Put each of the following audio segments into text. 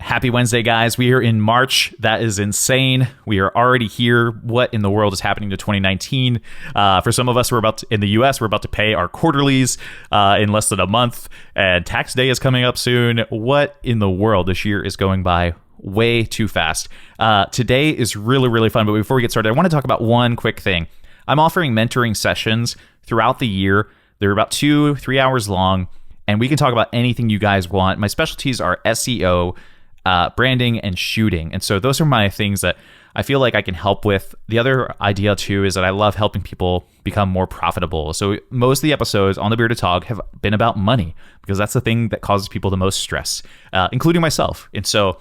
Happy Wednesday, guys. We are in March. That is insane. We are already here. What in the world is happening to 2019? For some of us, in the US, we're about to pay our quarterlies in less than a month, and tax day is coming up soon. What in the world? This year is going by way too fast. Today is really, really fun, but before we get started, I want to talk about one quick thing. I'm offering mentoring sessions throughout the year. They're about 2-3 hours long, and we can talk about anything you guys want. My specialties are SEO, branding, and shooting. And so those are my things that I feel like I can help with. The other idea too is that I love helping people become more profitable. So most of the episodes on the Bearded Talk have been about money, because that's the thing that causes people the most stress, including myself. And so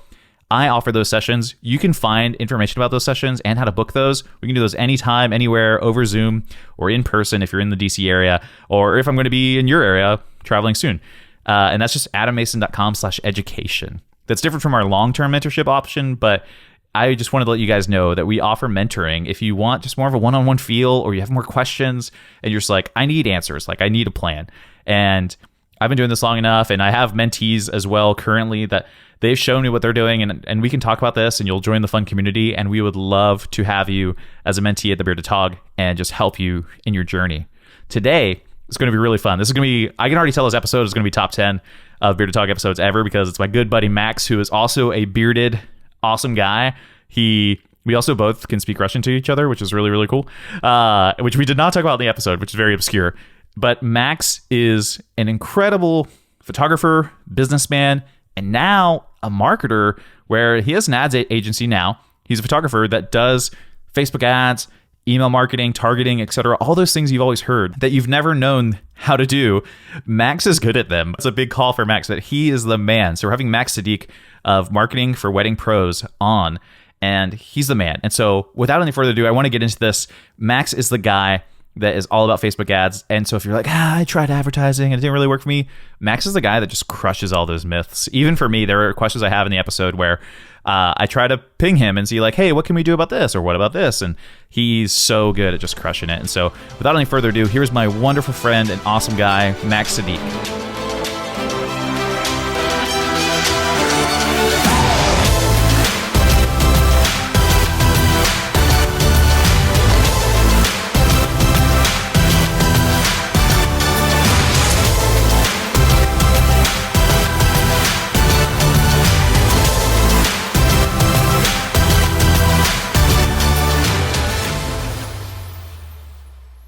I offer those sessions. You can find information about those sessions and how to book those. We can do those anytime, anywhere, over Zoom or in person if you're in the DC area, or if I'm going to be in your area traveling soon. And that's just adammason.com/education. That's different from our long-term mentorship option, but I just wanted to let you guys know that we offer mentoring. If you want just more of a one-on-one feel, or you have more questions and you're just like, I need answers, like I need a plan. And I've been doing this long enough, and I have mentees as well currently that they've shown me what they're doing, and we can talk about this, and you'll join the fun community, and we would love to have you as a mentee at the Bearded Talk and just help you in your journey. Today, it's going to be really fun. This is going to be, I can already tell this episode is going to be top 10 of Bearded Talk episodes ever, because it's my good buddy Max, who is also a bearded, awesome guy. We also both can speak Russian to each other, which is really, really cool, which we did not talk about in the episode, which is very obscure. But Max is an incredible photographer, businessman, and now a marketer, where he has an ads agency now. He's a photographer that does Facebook ads, email marketing, targeting, etc. All those things you've always heard that you've never known how to do. Max is good at them. It's a big call for Max, but he is the man. So we're having Max Sadik of Marketing for Wedding Pros on, and he's the man. And so without any further ado, I want to get into this. Max is the guy that is all about Facebook ads. And so if you're like, I tried advertising and it didn't really work for me, Max is the guy that just crushes all those myths. Even for me, there are questions I have in the episode where I try to ping him and see like, hey, what can we do about this? Or what about this? And he's so good at just crushing it. And so without any further ado, here's my wonderful friend and awesome guy, Max Sadik.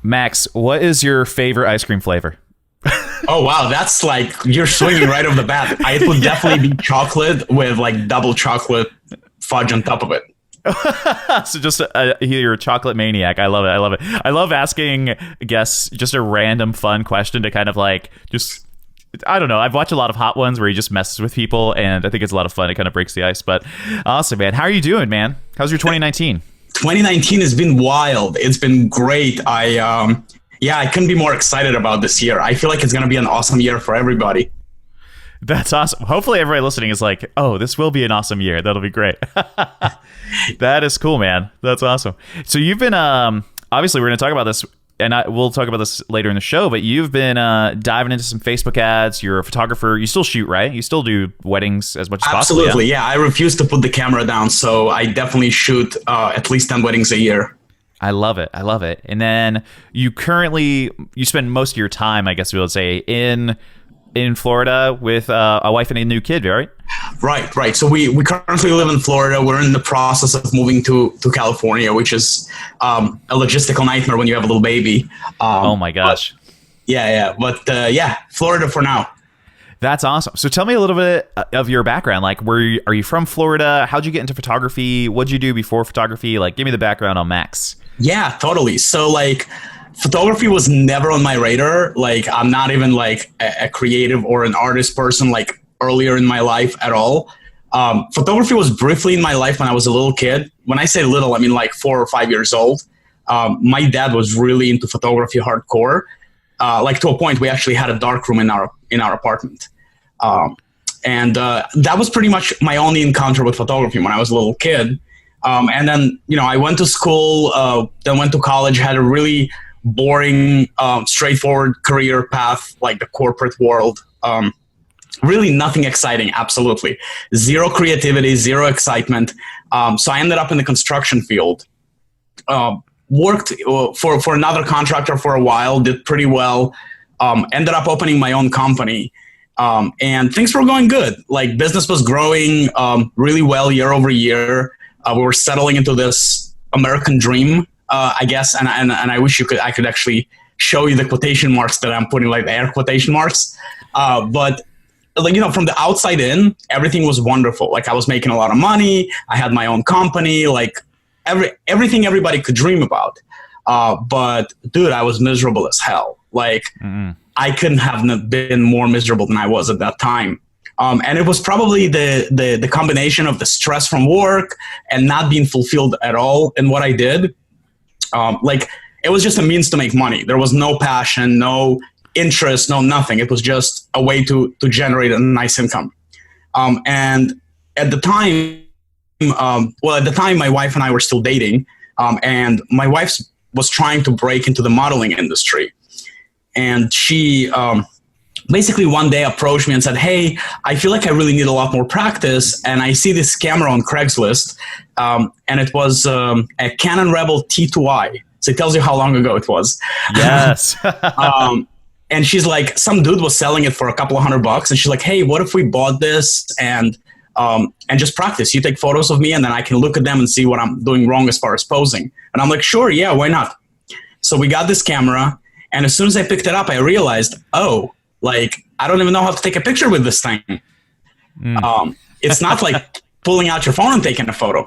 Max, what is your favorite ice cream flavor? Oh, wow. That's like, you're swinging right off the bat. It would definitely be chocolate with like double chocolate fudge on top of it. So just you're a chocolate maniac. I love it. I love it. I love asking guests just a random fun question to kind of like just, I don't know. I've watched a lot of Hot Ones where he just messes with people, and I think it's a lot of fun. It kind of breaks the ice. But awesome, man. How are you doing, man? How's your 2019? 2019 has been wild. It's been great. I couldn't be more excited about this year. I feel like it's going to be an awesome year for everybody. That's awesome. Hopefully everybody listening is like, oh, this will be an awesome year. That'll be great. That is cool, man. That's awesome. So you've been, obviously we're going to talk about this, and we'll talk about this later in the show, but you've been diving into some Facebook ads. You're a photographer. You still shoot, right? You still do weddings as much as possible. Absolutely, yeah. I refuse to put the camera down, so I definitely shoot at least 10 weddings a year. I love it. I love it. And then you spend most of your time, I guess we would say, in Florida with a wife and a new kid, right? Right. So we currently live in Florida. We're in the process of moving to California, which is a logistical nightmare when you have a little baby. Oh my gosh. But Florida for now. That's awesome. So tell me a little bit of your background. Like, are you from Florida? How'd you get into photography? What'd you do before photography? Like, give me the background on Max. Yeah, totally. So like, photography was never on my radar. Like, I'm not even like a creative or an artist person like earlier in my life at all. Photography was briefly in my life when I was a little kid. When I say little, I mean like 4 or 5 years old. My dad was really into photography hardcore. Like to a point, we actually had a darkroom in our apartment. And that was pretty much my only encounter with photography when I was a little kid. And then, I went to school, then went to college, had a really boring, straightforward career path, like the corporate world. really nothing exciting. Absolutely zero creativity, zero excitement. So I ended up in the construction field. Worked for another contractor for a while, did pretty well. Ended up opening my own company. And things were going good. Like business was growing really well year over year. We were settling into this American dream, I guess. And I wish I could actually show you the quotation marks that I'm putting, like the air quotation marks. But like, from the outside in, everything was wonderful. Like I was making a lot of money. I had my own company, like everything everybody could dream about. But dude, I was miserable as hell. Like I couldn't have been more miserable than I was at that time. And it was probably the combination of the stress from work and not being fulfilled at all in what I did. Like it was just a means to make money. There was no passion, no interest, no nothing. It was just a way to generate a nice income. And at the time, my wife and I were still dating, and my wife was trying to break into the modeling industry. And she basically one day approached me and said, "Hey, I feel like I really need a lot more practice. And I see this camera on Craigslist, and it was a Canon Rebel T2i. So it tells you how long ago it was." Yes. And she's like, some dude was selling it for a couple of $100, and she's like, "Hey, what if we bought this and just practice? You take photos of me, and then I can look at them and see what I'm doing wrong as far as posing." And I'm like, "Sure, yeah, why not?" So we got this camera, and as soon as I picked it up, I realized, oh, like I don't even know how to take a picture with this thing. It's not like pulling out your phone and taking a photo.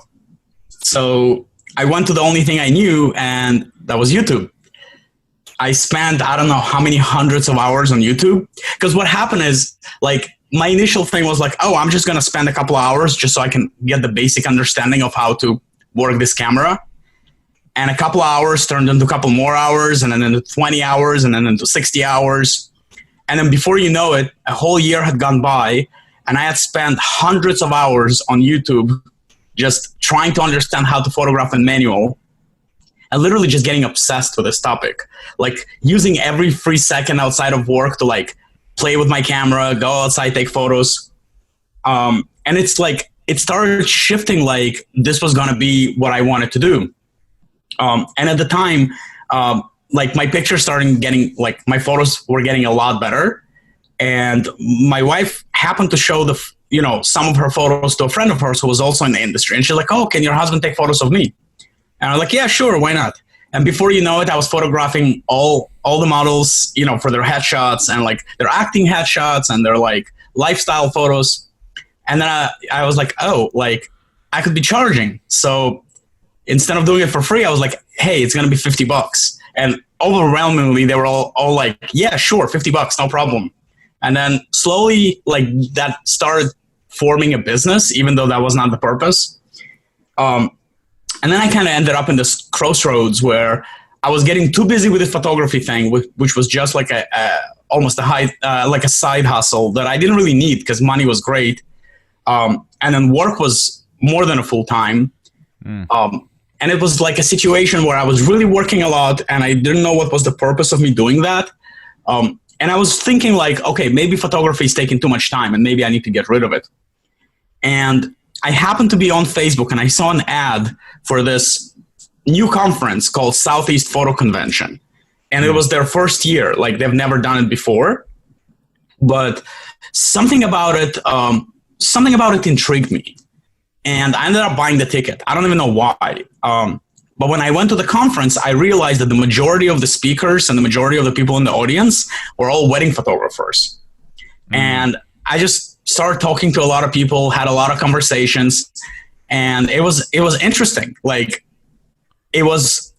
So I went to the only thing I knew, and that was YouTube. I spent, I don't know how many hundreds of hours on YouTube. Because what happened is, like, my initial thing was like, oh, I'm just going to spend a couple of hours just so I can get the basic understanding of how to work this camera. And a couple of hours turned into a couple more hours, and then into 20 hours, and then into 60 hours. And then before you know it, a whole year had gone by, and I had spent hundreds of hours on YouTube just trying to understand how to photograph in manual. And literally just getting obsessed with this topic, like using every free second outside of work to like play with my camera, go outside, take photos. And it's like, it started shifting, like this was going to be what I wanted to do. And at the time, like my pictures started getting, like my photos were getting a lot better. And my wife happened to show some of her photos to a friend of hers who was also in the industry. And she's like, "Oh, can your husband take photos of me?" And I was like, "Yeah, sure, why not?" And before you know it, I was photographing all the models, for their headshots and like their acting headshots and their like lifestyle photos. And then I was like, oh, like I could be charging. So instead of doing it for free, I was like, hey, it's going to be $50. And overwhelmingly, they were all like, yeah, sure, $50, no problem. And then slowly, like that started forming a business, even though that was not the purpose. And then I kind of ended up in this crossroads where I was getting too busy with this photography thing, which was just like almost like a side hustle that I didn't really need because money was great. And then work was more than a full time. And it was like a situation where I was really working a lot and I didn't know what was the purpose of me doing that. And I was thinking like, okay, maybe photography is taking too much time and maybe I need to get rid of it. And I happened to be on Facebook and I saw an ad for this new conference called Southeast Photo Convention. And it was their first year. Like they've never done it before. But something about it intrigued me. And I ended up buying the ticket. I don't even know why. But when I went to the conference, I realized that the majority of the speakers and the majority of the people in the audience were all wedding photographers. And I just started talking to a lot of people, had a lot of conversations, and it was interesting. Like I was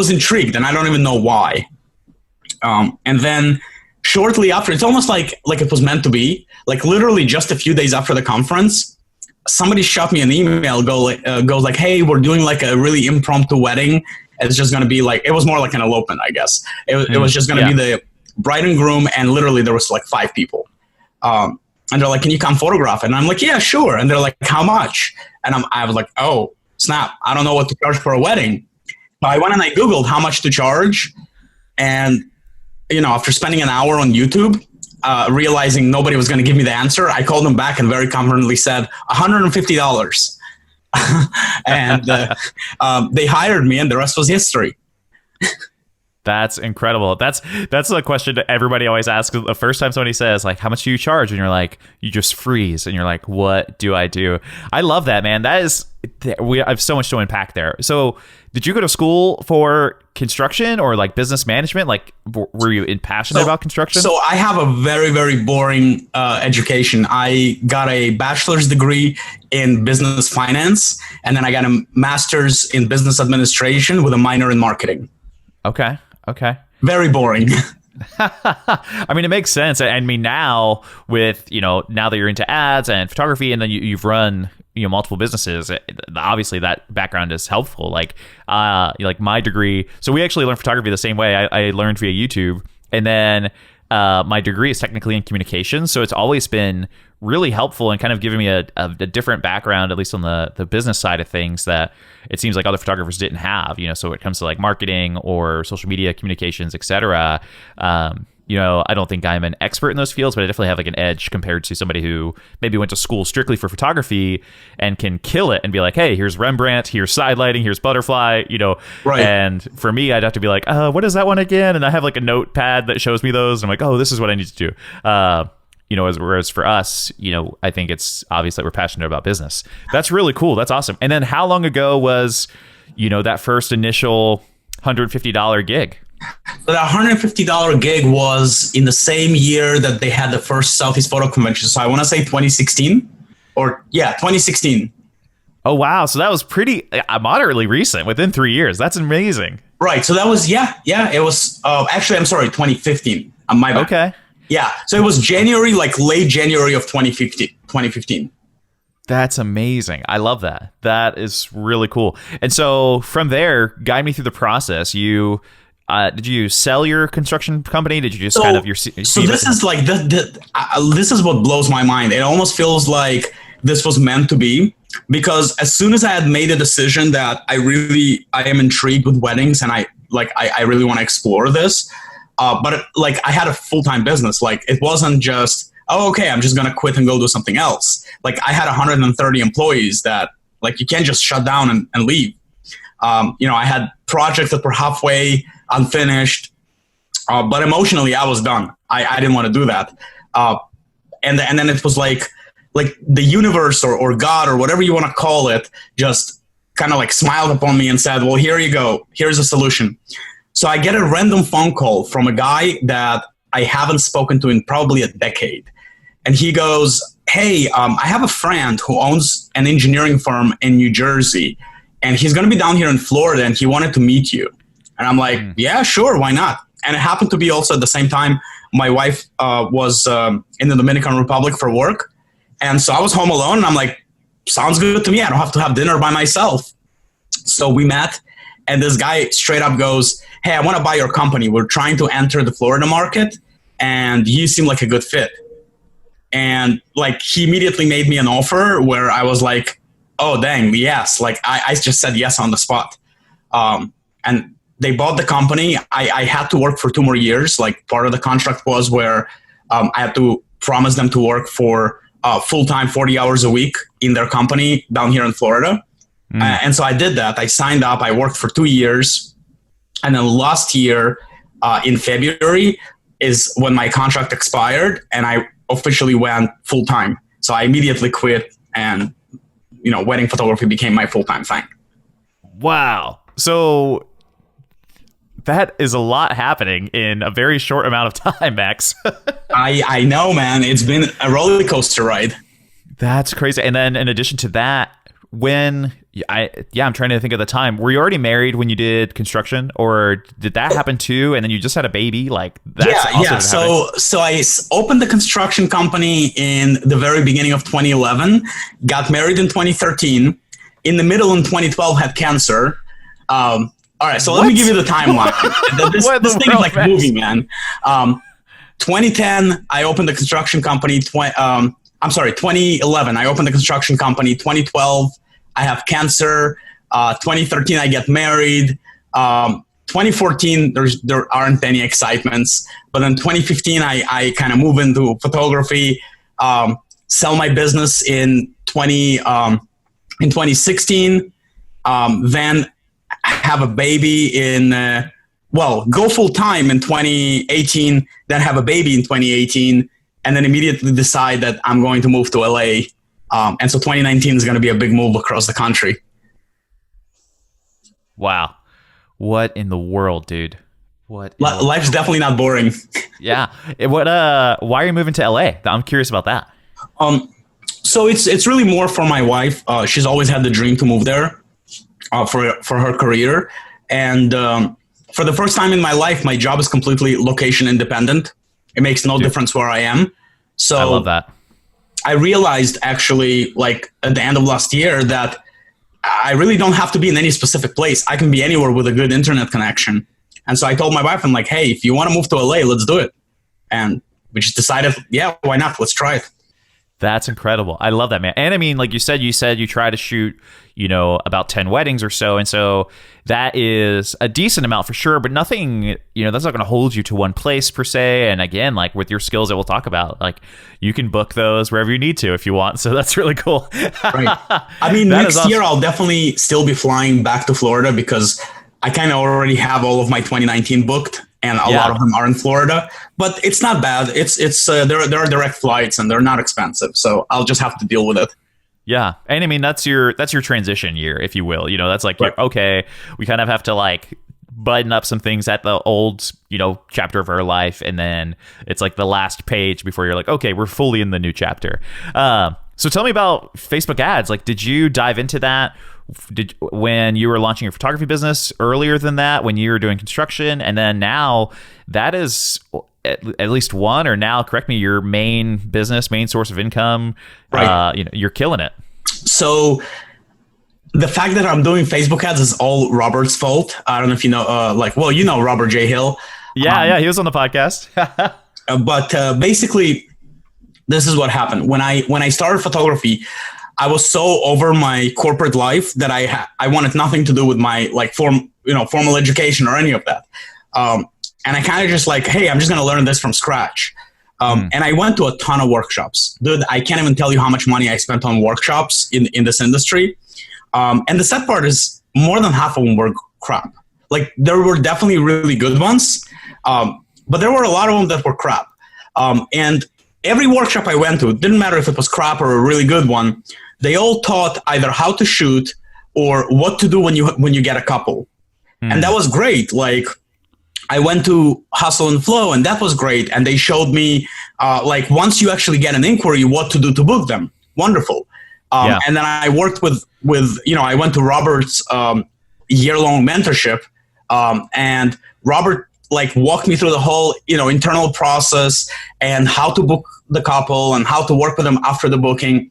intrigued, and I don't even know why. And then shortly after, it's almost like it was meant to be. Like literally just a few days after the conference, somebody shot me an email, goes like, "Hey, we're doing like a really impromptu wedding. It's just going to be like," it was more like an elopement, I guess. It was just going to be the bride and groom, and literally there was like 5 people. And they're like, "Can you come photograph it?" And I'm like, "Yeah, sure." And they're like, "How much?" And I was like, "Oh, snap. I don't know what to charge for a wedding." But I went and I Googled how much to charge. And, after spending an hour on YouTube, realizing nobody was going to give me the answer, I called them back and very confidently said $150. And they hired me, and the rest was history. That's incredible. That's a question that everybody always asks the first time somebody says, like, how much do you charge? And you're like, you just freeze, and you're like, what do I do? I love that, man. I have so much to unpack there. So did you go to school for construction or like business management? Like, were you passionate about construction? So I have a very, very boring education. I got a bachelor's degree in business finance, and then I got a master's in business administration with a minor in marketing. Okay. Very boring. I mean, it makes sense. I mean, now with, now that you're into ads and photography, and then you've run, multiple businesses, obviously that background is helpful. Like my degree. So we actually learned photography the same way. I learned via YouTube, and then my degree is technically in communications. So it's always been really helpful and kind of giving me a different background, at least on the business side of things, that it seems like other photographers didn't have, so when it comes to like marketing or social media communications, etc. I don't think I'm an expert in those fields, but I definitely have like an edge compared to somebody who maybe went to school strictly for photography and can kill it and be like, hey, here's Rembrandt, here's side lighting, here's butterfly, Right. And for me, I'd have to be like, what is that one again? And I have like a notepad that shows me those. And I'm like, oh, this is what I need to do. Whereas for us, I think it's obvious that we're passionate about business. That's really cool. That's awesome. And then how long ago was, that first initial $150 gig? So that $150 gig was in the same year that they had the first Southeast Photo Convention. So I want to say 2016 2016. Oh, wow. So that was pretty moderately recent, within 3 years. That's amazing. Right. So that was, it was, actually, I'm sorry, 2015. My bad. Okay. Yeah. So it was late January of 2015. That's amazing. I love that. That is really cool. And so from there, guide me through the process. Did you sell your construction company? Did you just So this is like, this is what blows my mind. It almost feels like this was meant to be, because as soon as I had made a decision that I am intrigued with weddings and I really want to explore this, but I had a full-time business. Like, it wasn't just, I'm just going to quit and go do something else. Like, I had 130 employees that, you can't just shut down and leave. I had projects that were halfway unfinished, but emotionally I was done. I didn't want to do that. And then it was like the universe or God or whatever you want to call it just kind of smiled upon me and said, well, here you go. Here's a solution. So I get a random phone call from a guy that I haven't spoken to in probably a decade. And he goes, hey, I have a friend who owns an engineering firm in New Jersey, and he's going to be down here in Florida, and he wanted to meet you. And I'm like, yeah, sure, why not? And it happened to be also at the same time my wife was in the Dominican Republic for work. And so I was home alone, and I'm like, sounds good to me. I don't have to have dinner by myself. So we met, and this guy straight up goes, hey, I want to buy your company. We're trying to enter the Florida market, and you seem like a good fit. And he immediately made me an offer where I was like, oh, dang, yes. I just said yes on the spot. And they bought the company. I had to work for 2 more years. Part of the contract was where I had to promise them to work for full-time 40 hours a week in their company down here in Florida. And so I did that. I signed up. I worked for 2 years. And then last year in February is when my contract expired, and I officially went full-time. So I immediately quit, and wedding photography became my full-time thing. Wow. So that is a lot happening in a very short amount of time, Max. I know, man. It's been a roller coaster ride. That's crazy. And then in addition to that, I'm trying to think of the time. Were you already married when you did construction, or did that happen too? And then you just had a baby? Yeah. So I opened the construction company in the very beginning of 2011, got married in 2013, in the middle in 2012 had cancer. All right, so let me give you the timeline. This thing is like a movie, man. 2010, I opened the construction company. 2011, I opened the construction company. 2012, I have cancer. 2013, I get married. 2014, there aren't any excitements. But then 2015, I kind of move into photography, sell my business in 2016, then have a baby go full time in 2018, then have a baby in 2018, and then immediately decide that I'm going to move to LA. And so 2019 is going to be a big move across the country. Wow. What in the world, dude? Life's definitely not boring. Yeah. Why are you moving to LA? I'm curious about that. So it's really more for my wife. She's always had the dream to move there for her career. And for the first time in my life, my job is completely location independent. It makes no difference where I am. So I love that. I realized actually, like at the end of last year, that I really don't have to be in any specific place. I can be anywhere with a good internet connection. And so I told my wife, I'm like, hey, if you want to move to LA, let's do it. And we just decided, yeah, why not? Let's try it. That's incredible. I love that, man. And I mean, like you said you try to shoot, about 10 weddings or so. And so that is a decent amount for sure, but nothing, that's not going to hold you to one place per se. And again, like with your skills that we'll talk about, like you can book those wherever you need to if you want. So that's really cool. Right. I mean, next year I'll definitely still be flying back to Florida because I kind of already have all of my 2019 booked. And a lot of them are in Florida, but it's not bad. There are direct flights and they're not expensive, so I'll just have to deal with it. Yeah, and I mean that's your transition year, if you will. That's like right. Okay, we kind of have to like button up some things at the old chapter of our life, and then it's like the last page before you're like, okay, we're fully in the new chapter. So tell me about Facebook ads. Like, did you dive into that? When you were launching your photography business earlier than that, when you were doing construction, and then now that is at least one, or now correct me, your main source of income, right? You're killing it. So the fact that I'm doing Facebook ads is all Robert's fault. I don't know if you know, Robert J. Hill. Yeah, he was on the podcast. But basically, this is what happened when I started photography. I was so over my corporate life that I wanted nothing to do with my formal education or any of that. And I kind of just like, hey, I'm just going to learn this from scratch. And I went to a ton of workshops. Dude, I can't even tell you how much money I spent on workshops in this industry. And the sad part is more than half of them were crap. Like there were definitely really good ones, but there were a lot of them that were crap. And every workshop I went to, didn't matter if it was crap or a really good one, they all taught either how to shoot or what to do when you get a couple. And that was great. Like I went to Hustle and Flow and that was great. And they showed me once you actually get an inquiry, what to do to book them. Wonderful. And then I worked with I went to Robert's year-long mentorship and Robert walked me through the whole, internal process and how to book the couple and how to work with them after the booking.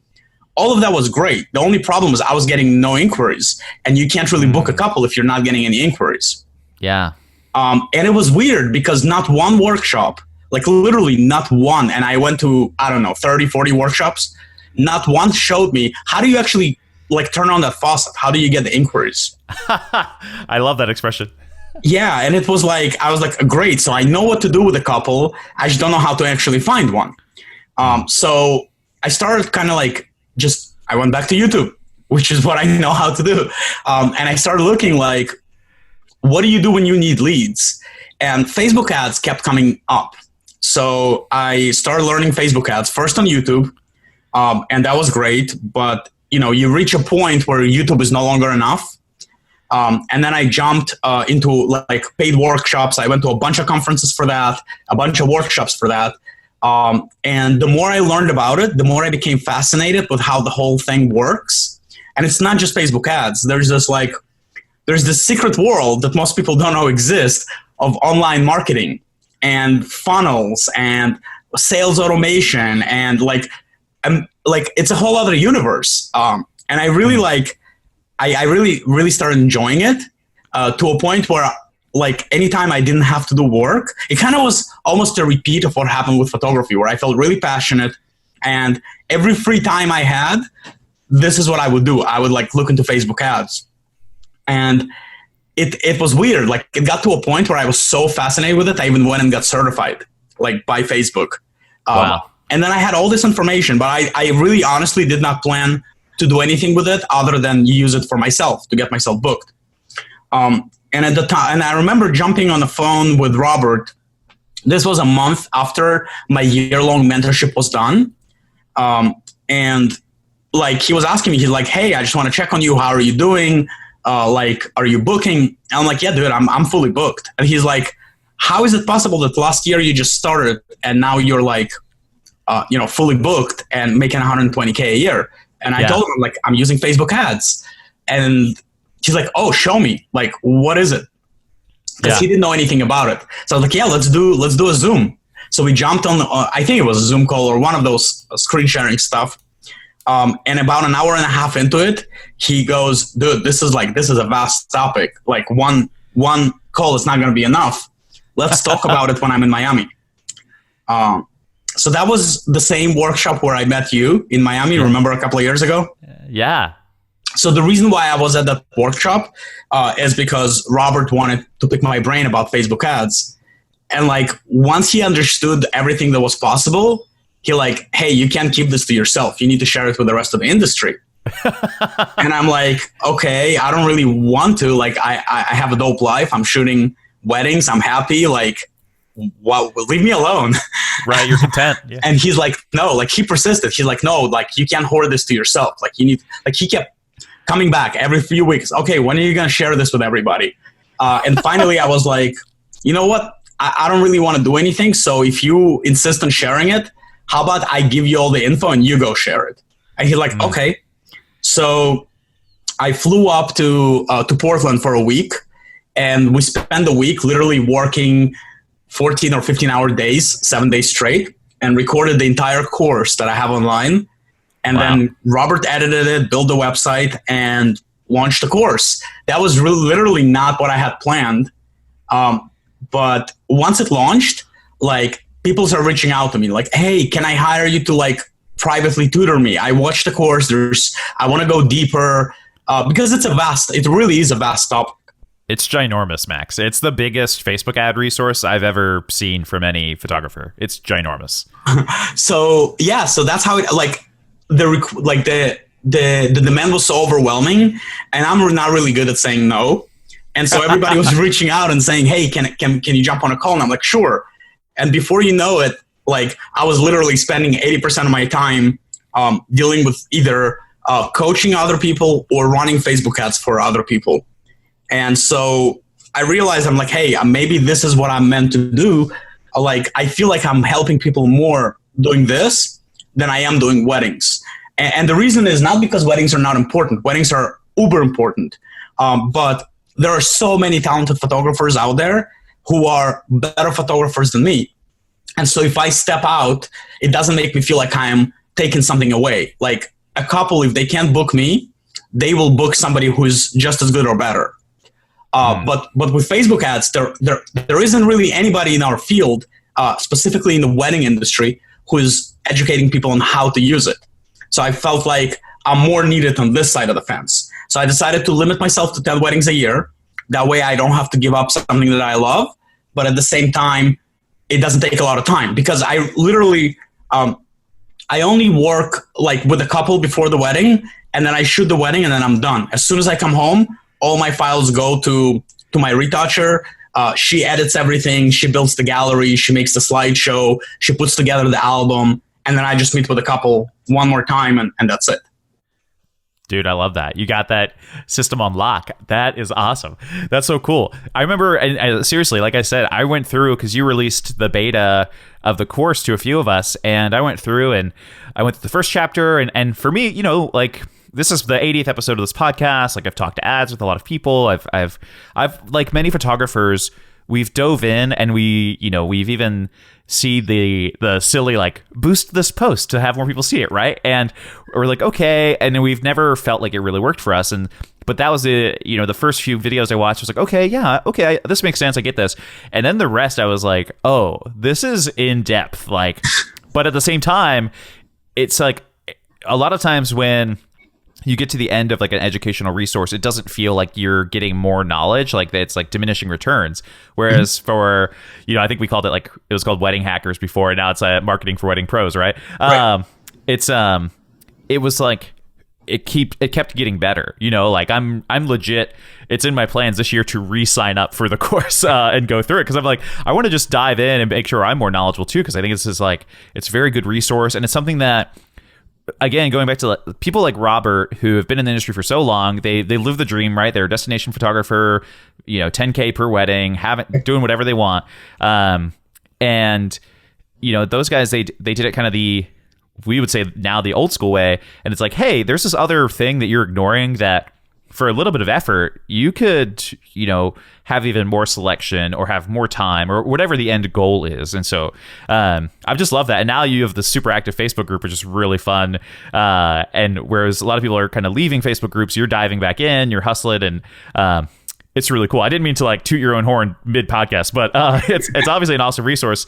All of that was great. The only problem was I was getting no inquiries, and you can't really book a couple if you're not getting any inquiries. Yeah. And it was weird because not one workshop, literally not one, and I went to, 30, 40 workshops, not one showed me how do you actually turn on that faucet? How do you get the inquiries? I love that expression. Yeah, and it was I was great, so I know what to do with a couple. I just don't know how to actually find one. So I started kind of I went back to YouTube, which is what I know how to do. And I started looking what do you do when you need leads? And Facebook ads kept coming up. So I started learning Facebook ads first on YouTube, and that was great. But, you reach a point where YouTube is no longer enough. And then I jumped into paid workshops. I went to a bunch of conferences for that, a bunch of workshops for that. And the more I learned about it, the more I became fascinated with how the whole thing works. And it's not just Facebook ads. There's this secret world that most people don't know exists of online marketing and funnels and sales automation and it's a whole other universe. And I really I really started enjoying it to a point where anytime I didn't have to do work, it kind of was almost a repeat of what happened with photography, where I felt really passionate, and every free time I had, this is what I would do. I would look into Facebook ads, and it was weird. Like it got to a point where I was so fascinated with it, I even went and got certified, like by Facebook. Wow. And then I had all this information, but I really honestly did not plan to do anything with it other than use it for myself to get myself booked. And at the time, and I remember jumping on the phone with Robert. This was a month after my year-long mentorship was done. And like he was asking me, he's like, "Hey, I just want to check on you. How are you doing? Like, are you booking?" And I'm like, "Yeah, dude, I'm fully booked." And he's like, "How is it possible that last year you just started and now you're like, fully booked and making 120K a year?" And I told him, like, I'm using Facebook ads. And he's like, "Oh, show me. Like, what is it?" Because he didn't know anything about it. So I was like, "Yeah, let's do a Zoom." So we jumped on, I think it was a Zoom call or one of those screen sharing stuff. And about an hour and a half into it, he goes, "Dude, this is a vast topic. Like one call is not going to be enough. Let's talk about it when I'm in Miami." So that was the same workshop where I met you in Miami. Remember a couple of years ago? Yeah. So the reason why I was at that workshop is because Robert wanted to pick my brain about Facebook ads. And like, once he understood everything that was possible, he like, "Hey, you can't keep this to yourself. You need to share it with the rest of the industry." And I'm like, "Okay, I don't really want to. Like, I have a dope life. I'm shooting weddings. I'm happy. Like, well, leave me alone." Right, you're content. Yeah. And he's like, "No," like he persisted. He's like, "No, like you can't hoard this to yourself. Like you need," like he kept coming back every few weeks. "Okay, when are you going to share this with everybody?" And finally I was like, "You know what? I don't really want to do anything. So if you insist on sharing it, how about I give you all the info and you go share it?" And he's like, "Okay." So I flew up to Portland for a week, and we spent the week literally working 14 or 15-hour days, 7 days straight, and recorded the entire course that I have online. And then Robert edited it, built the website, and launched the course. That was literally not what I had planned. But once it launched, like people started reaching out to me like, "Hey, can I hire you to like privately tutor me? I watched the course. I want to go deeper," because it really is a vast topic. It's ginormous, Max. It's the biggest Facebook ad resource I've ever seen from any photographer. It's ginormous. So that's how it like the demand was so overwhelming, and I'm not really good at saying no. And so everybody was reaching out and saying, "Hey, can you jump on a call?" And I'm like, "Sure." And before you know it, like I was literally spending 80% of my time dealing with either coaching other people or running Facebook ads for other people. And so I realized, I'm like, "Hey, maybe this is what I'm meant to do." Like, I feel like I'm helping people more doing this than I am doing weddings. And the reason is not because weddings are not important. Weddings are uber important. But there are so many talented photographers out there who are better photographers than me. And so if I step out, it doesn't make me feel like I am taking something away. Like a couple, if they can't book me, they will book somebody who's just as good or better. But with Facebook ads, there isn't really anybody in our field, specifically in the wedding industry, who is educating people on how to use it. So I felt like I'm more needed on this side of the fence. So I decided to limit myself to 10 weddings a year. That way I don't have to give up something that I love, but at the same time, it doesn't take a lot of time, because I literally, I only work like with a couple before the wedding, and then I shoot the wedding and then I'm done. As soon as I come home, all my files go to my retoucher. She edits everything. She builds the gallery. She makes the slideshow. She puts together the album. And then I just meet with a couple one more time, and that's it. Dude, I love that. You got that system on lock. That is awesome. That's so cool. I remember, and seriously, like I said, I went through, because you released the beta of the course to a few of us, and I went through and I went through the first chapter. And for me, like, this is the 80th episode of this podcast. Like, I've talked to ads with a lot of people. I've like many photographers, we've dove in, and we've even see the silly like boost this post to have more people see it, right? And we're like, okay, and then we've never felt like it really worked for us. But that was the first few videos I watched was like, okay, this makes sense, I get this. And then the rest I was like, oh, this is in depth, like. But at the same time, it's like a lot of times when you get to the end of like an educational resource, it doesn't feel like you're getting more knowledge, like it's like diminishing returns. Whereas for, I think we called it, like, it was called Wedding Hackers before, and now it's marketing for wedding pros, right? Right. It was like, it kept getting better, like I'm legit, it's in my plans this year to re-sign up for the course and go through it, because I'm like, I want to just dive in and make sure I'm more knowledgeable too, because I think this is like, it's a very good resource, and it's something that, again, going back to people like Robert, who have been in the industry for so long, they live the dream, right? They're a destination photographer, $10K per wedding, doing whatever they want. And those guys, they did it kind of we would say now the old school way. And it's like, hey, there's this other thing that you're ignoring that for a little bit of effort, you could, have even more selection or have more time or whatever the end goal is. And so I've just loved that. And now you have the super active Facebook group, which is really fun. And whereas a lot of people are kind of leaving Facebook groups, you're diving back in, you're hustling, and it's really cool. I didn't mean to like toot your own horn mid podcast, but it's obviously an awesome resource.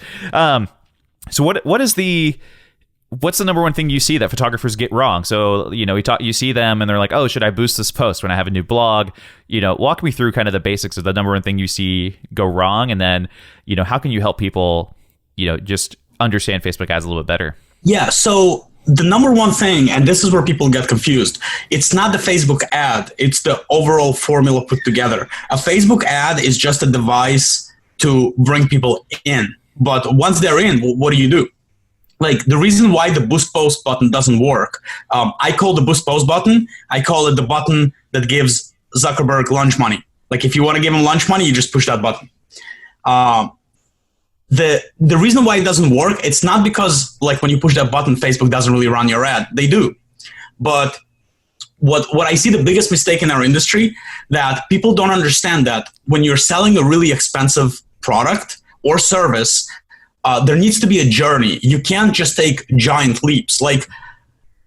So what's the number one thing you see that photographers get wrong? So, you see them and they're like, oh, should I boost this post when I have a new blog? Walk me through kind of the basics of the number one thing you see go wrong. And then, how can you help people, just understand Facebook ads a little bit better? Yeah. So the number one thing, and this is where people get confused, it's not the Facebook ad, it's the overall formula put together. A Facebook ad is just a device to bring people in. But once they're in, what do? Like, the reason why the boost post button doesn't work, I call the boost post button, I call it the button that gives Zuckerberg lunch money. Like, if you want to give him lunch money, you just push that button. The reason why it doesn't work, it's not because, like, when you push that button, Facebook doesn't really run your ad. They do. But what I see the biggest mistake in our industry, that people don't understand that when you're selling a really expensive product or service, there needs to be a journey. You can't just take giant leaps. Like,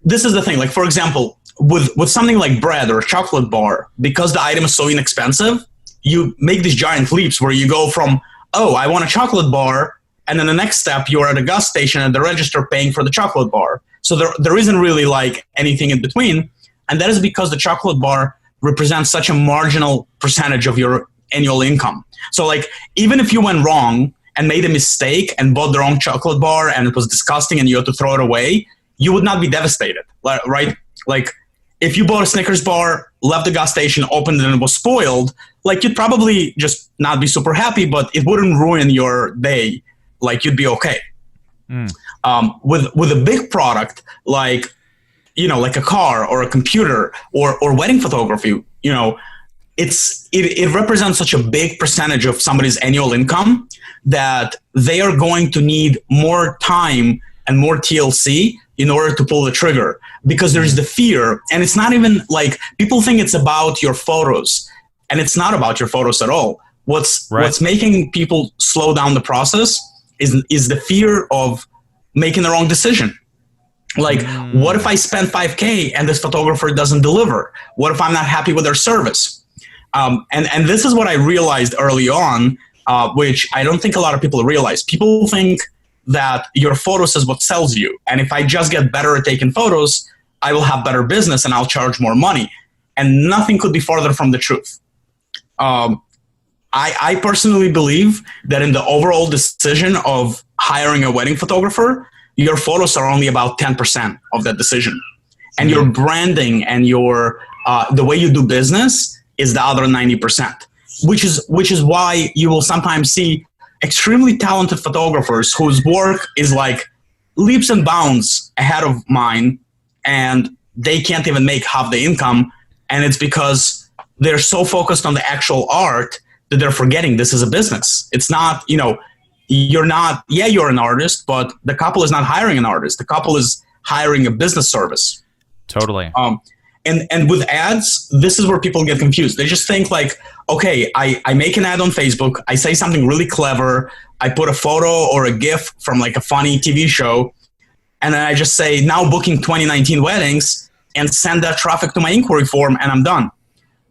this is the thing. Like, for example, with something like bread or a chocolate bar, because the item is so inexpensive, you make these giant leaps where you go from, oh, I want a chocolate bar, and then the next step, you're at a gas station at the register paying for the chocolate bar. So there isn't really like anything in between. And that is because the chocolate bar represents such a marginal percentage of your annual income. So like, even if you went wrong and made a mistake and bought the wrong chocolate bar and it was disgusting and you had to throw it away, you would not be devastated, right? Like, if you bought a Snickers bar, left the gas station, opened it, and it was spoiled, like, you'd probably just not be super happy, but it wouldn't ruin your day. Like, you'd be okay. With a big product, like, like a car or a computer or wedding photography, it represents such a big percentage of somebody's annual income that they are going to need more time and more TLC in order to pull the trigger, because there's the fear. And it's not even like, people think it's about your photos, and it's not about your photos at all. What's making people slow down the process is the fear of making the wrong decision. Like, what if I spend $5K and this photographer doesn't deliver? What if I'm not happy with their service? And this is what I realized early on, which I don't think a lot of people realize. People think that your photos is what sells you. And if I just get better at taking photos, I will have better business and I'll charge more money. And nothing could be farther from the truth. I personally believe that in the overall decision of hiring a wedding photographer, your photos are only about 10% of that decision. And your branding and your the way you do business is the other 90%, which is why you will sometimes see extremely talented photographers whose work is like leaps and bounds ahead of mine, and they can't even make half the income. And it's because they're so focused on the actual art that they're forgetting this is a business. It's not, you're not, you're an artist, but the couple is not hiring an artist. The couple is hiring a business service. Totally. And with ads, this is where people get confused. They just think like, okay, I make an ad on Facebook, I say something really clever, I put a photo or a GIF from like a funny TV show, and then I just say, now booking 2019 weddings, and send that traffic to my inquiry form, and I'm done.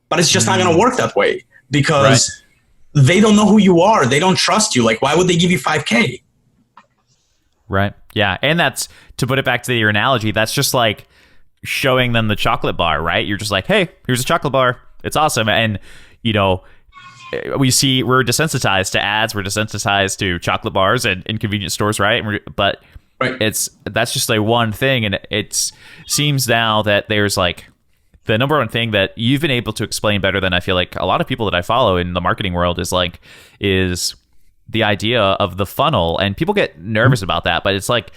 But it's just not going to work that way, because they don't know who you are. They don't trust you. Like, why would they give you $5K? Right. Yeah. And that's, to put it back to your analogy, that's just like showing them the chocolate bar, right? You're just like, hey, here's a chocolate bar. It's awesome. And, you know, we're desensitized to ads. We're desensitized to chocolate bars and convenience stores, right? But that's just like one thing. And it seems now that there's like the number one thing that you've been able to explain better than I feel like a lot of people that I follow in the marketing world is the idea of the funnel. And people get nervous about that, but it's like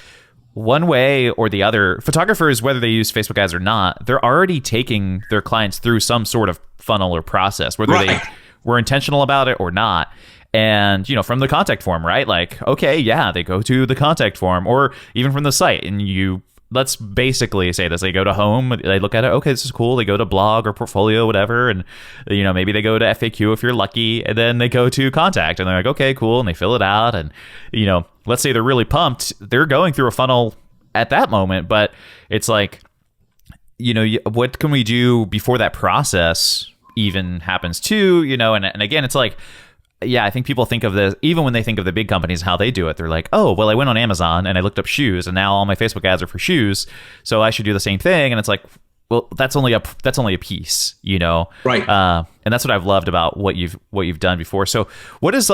one way or the other. Photographers, whether they use Facebook ads or not, they're already taking their clients through some sort of funnel or process, whether they were intentional about it or not. And, you know, from the contact form, right? Like, okay, yeah, they go to the contact form, or even from the site, and let's basically say this. They go to home, they look at it, okay, this is cool. They go to blog or portfolio, whatever, and, you know, maybe they go to FAQ if you're lucky, and then they go to contact, and they're like, okay, cool, and they fill it out, and, you know, let's say they're really pumped. They're going through a funnel at that moment, but it's like, you know, what can we do before that process even happens too, you know? And again, it's like, yeah, I think people think of this, even when they think of the big companies, how they do it. They're like, oh, well, I went on Amazon and I looked up shoes, and now all my Facebook ads are for shoes, so I should do the same thing. And it's like, well, that's only a piece, you know? Right. And that's what I've loved about what you've done before. So what is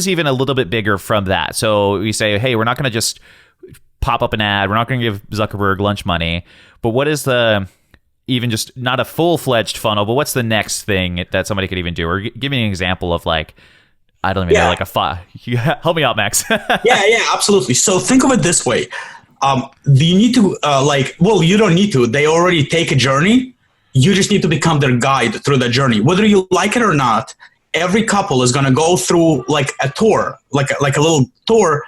even a little bit bigger from that? So we say, hey, we're not going to just pop up an ad. We're not going to give Zuckerberg lunch money. But what is even just not a full-fledged funnel, but what's the next thing that somebody could even do? Or give me an example of like, I don't even know, like help me out, Max. yeah, absolutely. So think of it this way. You need to you don't need to. They already take a journey. You just need to become their guide through the journey. Whether you like it or not, every couple is going to go through like a tour, like a little tour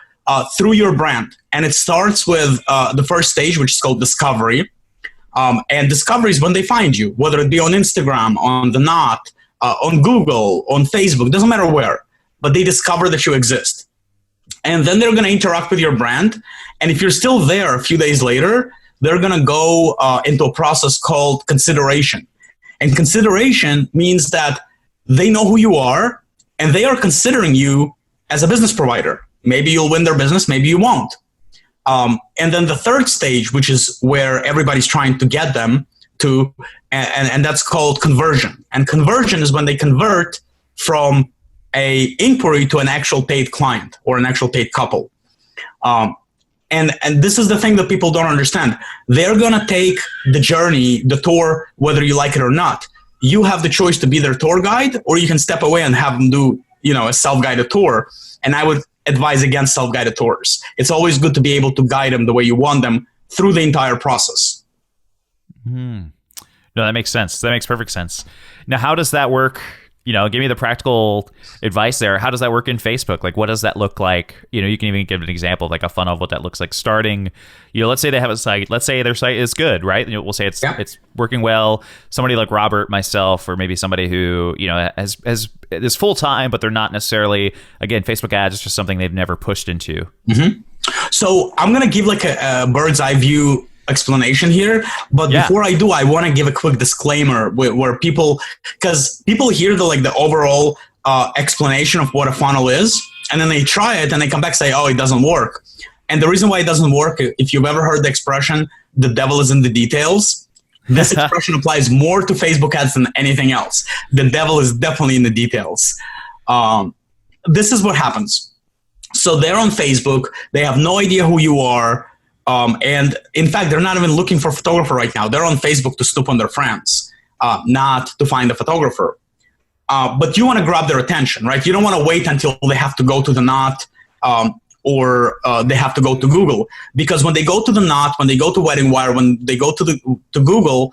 through your brand. And it starts with the first stage, which is called discovery. And discovery is when they find you, whether it be on Instagram, on the Knot, on Google, on Facebook, doesn't matter where, but they discover that you exist. And then they're going to interact with your brand. And if you're still there a few days later, they're going to go into a process called consideration. And consideration means that they know who you are and they are considering you as a business provider. Maybe you'll win their business, maybe you won't. And then the third stage, which is where everybody's trying to get them to, and that's called conversion. And conversion is when they convert from a inquiry to an actual paid client or an actual paid couple. And this is the thing that people don't understand. They're going to take the journey, the tour, whether you like it or not. You have the choice to be their tour guide, or you can step away and have them do, you know, a self-guided tour. And I would advise against self-guided tours. It's always good to be able to guide them the way you want them through the entire process. No, that makes sense. That makes perfect sense. Now, how does that work? You know, give me the practical advice there. How does that work in Facebook? Like, what does that look like? You know, you can even give an example of like a funnel of what that looks like starting. You know, let's say they have a site. Let's say their site is good, right? You know, we'll say it's working well. Somebody like Robert, myself, or maybe somebody who, you know, is full time, but they're not necessarily, again, Facebook ads is just something they've never pushed into. Mm-hmm. So I'm going to give like a bird's eye view explanation here, but before I do, I want to give a quick disclaimer where people, because people hear the overall explanation of what a funnel is, and then they try it and they come back and say, oh, it doesn't work. And the reason why it doesn't work, if you've ever heard the expression, the devil is in the details, this expression applies more to Facebook ads than anything else. The devil is definitely in the details. This is what happens. So they're on Facebook, they have no idea who you are. And in fact, they're not even looking for a photographer right now. They're on Facebook to snoop on their friends, not to find a photographer. But you want to grab their attention, right? You don't want to wait until they have to go to the Knot or they have to go to Google. Because when they go to the Knot, when they go to Wedding Wire, when they go to Google,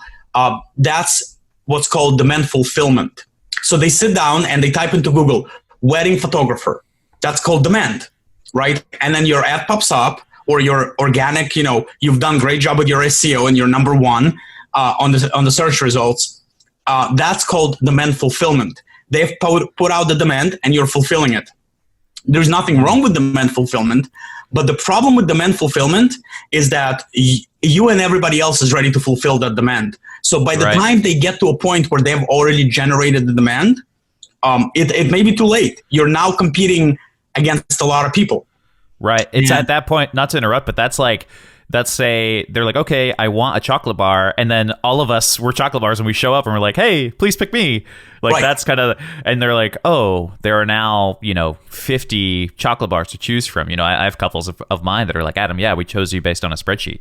that's what's called demand fulfillment. So they sit down and they type into Google, wedding photographer. That's called demand, right? And then your ad pops up, or your organic, you know, you've done a great job with your SEO and you're number one on the search results. That's called demand fulfillment. They've put out the demand and you're fulfilling it. There's nothing wrong with demand fulfillment, but the problem with demand fulfillment is that you and everybody else is ready to fulfill that demand. So by the time they get to a point where they've already generated the demand, it may be too late. You're now competing against a lot of people. Right. It's at that point, not to interrupt, but that's like that say they're like, okay, I want a chocolate bar, and then all of us we're chocolate bars, and we show up and we're like, hey, please pick me. Like Right. that's kind of, and they're like, oh, there are now 50 chocolate bars to choose from. I have couples of mine that are like, Adam, yeah, we chose you based on a spreadsheet.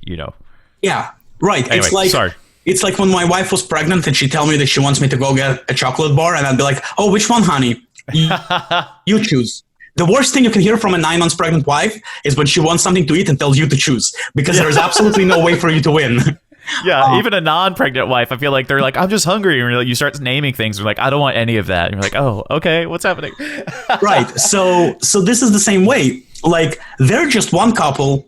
Yeah, right. Anyway, it's like sorry. It's like when my wife was pregnant and she tell me that she wants me to go get a chocolate bar, and I'd be like, oh, which one, honey? You choose. The worst thing you can hear from a 9 months pregnant wife is when she wants something to eat and tells you to choose, because there's absolutely no way for you to win. Yeah, even a non-pregnant wife, I feel like they're like, I'm just hungry. And you start naming things. You're like, I don't want any of that. And you're like, oh, okay, what's happening? Right. So this is the same way. Like, they're just one couple.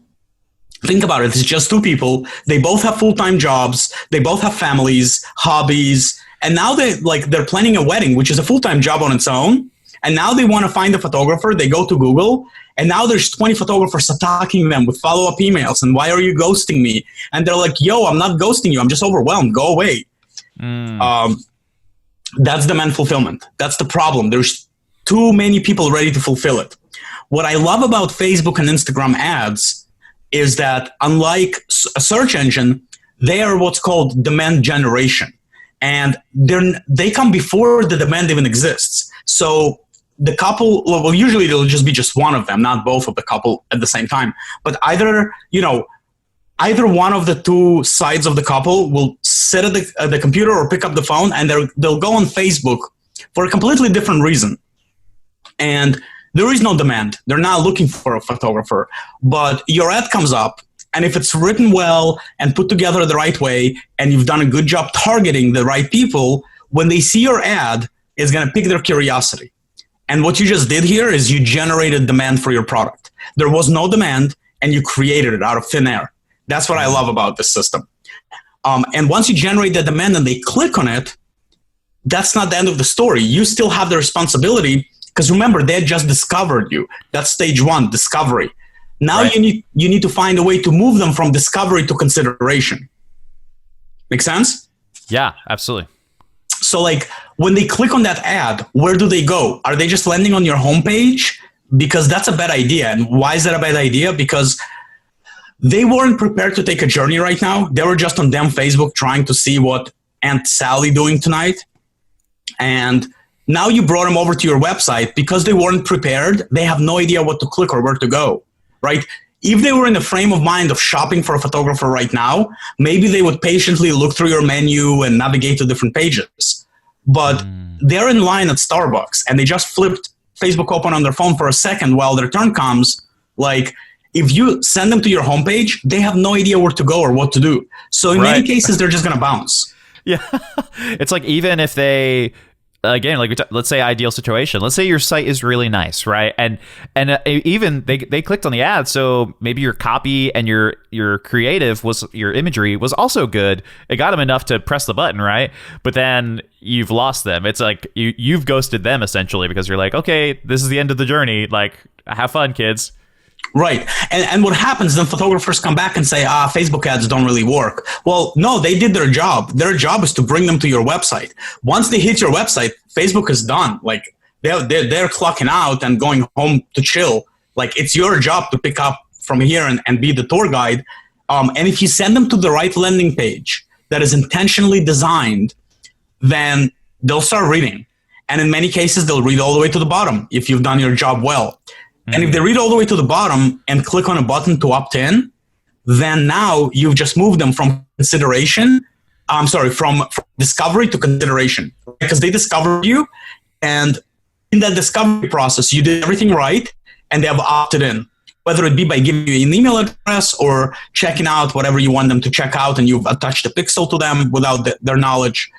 Think about it. It's just 2 people. They both have full-time jobs. They both have families, hobbies. And now they're planning a wedding, which is a full-time job on its own. And now they want to find a photographer. They go to Google, and now there's 20 photographers attacking them with follow-up emails. And why are you ghosting me? And they're like, yo, I'm not ghosting you. I'm just overwhelmed. Go away. That's demand fulfillment. That's the problem. There's too many people ready to fulfill it. What I love about Facebook and Instagram ads is that, unlike a search engine, they are what's called demand generation. And they come before the demand even exists. So the couple, well, usually it'll just be just one of them, not both of the couple at the same time. But either one of the 2 sides of the couple will sit at the computer or pick up the phone, and they'll go on Facebook for a completely different reason. And there is no demand. They're not looking for a photographer. But your ad comes up, and if it's written well and put together the right way, and you've done a good job targeting the right people, when they see your ad, it's going to pique their curiosity. And what you just did here is you generated demand for your product. There was no demand, and you created it out of thin air. That's what I love about this system. And once you generate the demand and they click on it, that's not the end of the story. You still have the responsibility, because remember, they had just discovered you. That's stage 1, discovery. Now right. you need to find a way to move them from discovery to consideration. Make sense? Yeah, absolutely. So like, when they click on that ad, where do they go? Are they just landing on your homepage? Because that's a bad idea. And why is that a bad idea? Because they weren't prepared to take a journey right now. They were just on damn Facebook trying to see what Aunt Sally doing tonight. And now you brought them over to your website. Because they weren't prepared, they have no idea what to click or where to go, right? If they were in the frame of mind of shopping for a photographer right now, maybe they would patiently look through your menu and navigate to different pages. But they're in line at Starbucks, and they just flipped Facebook open on their phone for a second while their turn comes. Like, if you send them to your homepage, they have no idea where to go or what to do. So in many cases, they're just going to bounce. Yeah. It's like, even if they, again, like let's say ideal situation. Let's say your site is really nice, right? And even they clicked on the ad, so maybe your copy and your creative your imagery was also good. It got them enough to press the button, right? But then you've lost them. It's like you've ghosted them essentially, because you're like, okay, this is the end of the journey. Like, have fun, kids. Right. And what happens, then photographers come back and say, Facebook ads don't really work. Well, no, they did their job. Their job is to bring them to your website. Once they hit your website, Facebook is done. Like, they're clocking out and going home to chill. Like, it's your job to pick up from here and be the tour guide. And if you send them to the right landing page that is intentionally designed, then they'll start reading. And in many cases, they'll read all the way to the bottom if you've done your job well. And if they read all the way to the bottom and click on a button to opt in, then now you've just moved them from from discovery to consideration. Because they discovered you, and in that discovery process, you did everything right, and they have opted in. Whether it be by giving you an email address or checking out whatever you want them to check out, and you've attached a pixel to them without their knowledge.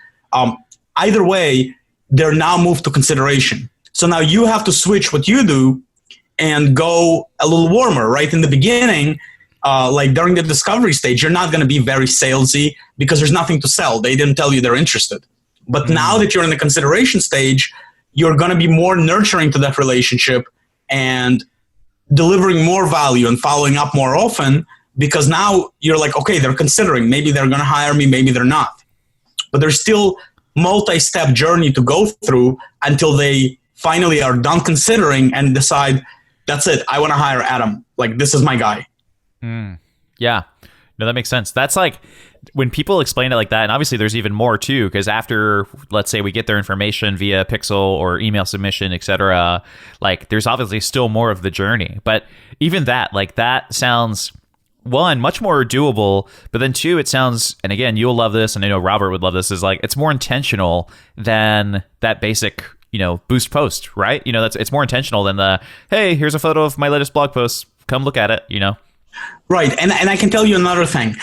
Either way, they're now moved to consideration. So now you have to switch what you do and go a little warmer, right? In the beginning, like during the discovery stage, you're not going to be very salesy because there's nothing to sell. They didn't tell you they're interested. But now that you're in the consideration stage, you're going to be more nurturing to that relationship and delivering more value and following up more often, because now you're like, okay, they're considering. Maybe they're going to hire me, maybe they're not. But there's still multi-step journey to go through until they finally are done considering and decide, that's it, I want to hire Adam. Like, this is my guy. Yeah. No, that makes sense. That's like when people explain it like that, and obviously there's even more too, because after, let's say we get their information via Pixel or email submission, etc., like there's obviously still more of the journey. But even that, like that sounds, one, much more doable, but then two, it sounds, and again, you'll love this, and I know Robert would love this, is like it's more intentional than that basic, boost post, right? It's more intentional than the, hey, here's a photo of my latest blog post, come look at it. Right. And I can tell you another thing.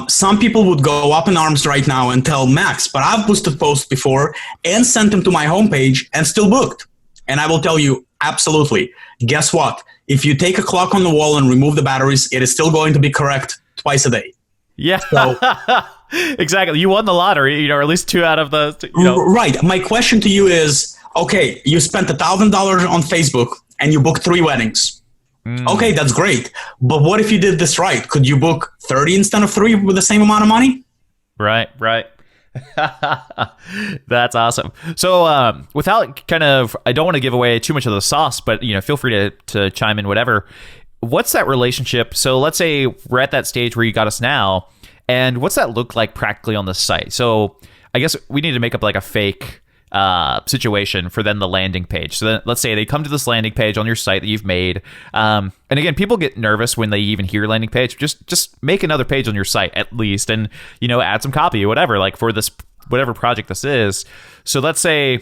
Some people would go up in arms right now and tell Max, but I've boosted posts before and sent them to my homepage and still booked. And I will tell you, absolutely. Guess what? If you take a clock on the wall and remove the batteries, it is still going to be correct twice a day. Yeah. So, exactly. You won the lottery, or at least two out of the, Right. My question to you is, okay, you spent $1,000 on Facebook and you booked 3 weddings. Okay, that's great. But what if you did this right? Could you book 30 instead of 3 with the same amount of money? Right. That's awesome. So without I don't want to give away too much of the sauce, but feel free to chime in, whatever. What's that relationship? So let's say we're at that stage where you got us now, and what's that look like practically on the site? So I guess we need to make up like a fake situation for then the landing page. So then let's say they come to this landing page on your site that you've made. And again, people get nervous when they even hear landing page. Just make another page on your site at least, and add some copy or whatever, like for this whatever project this is. So let's say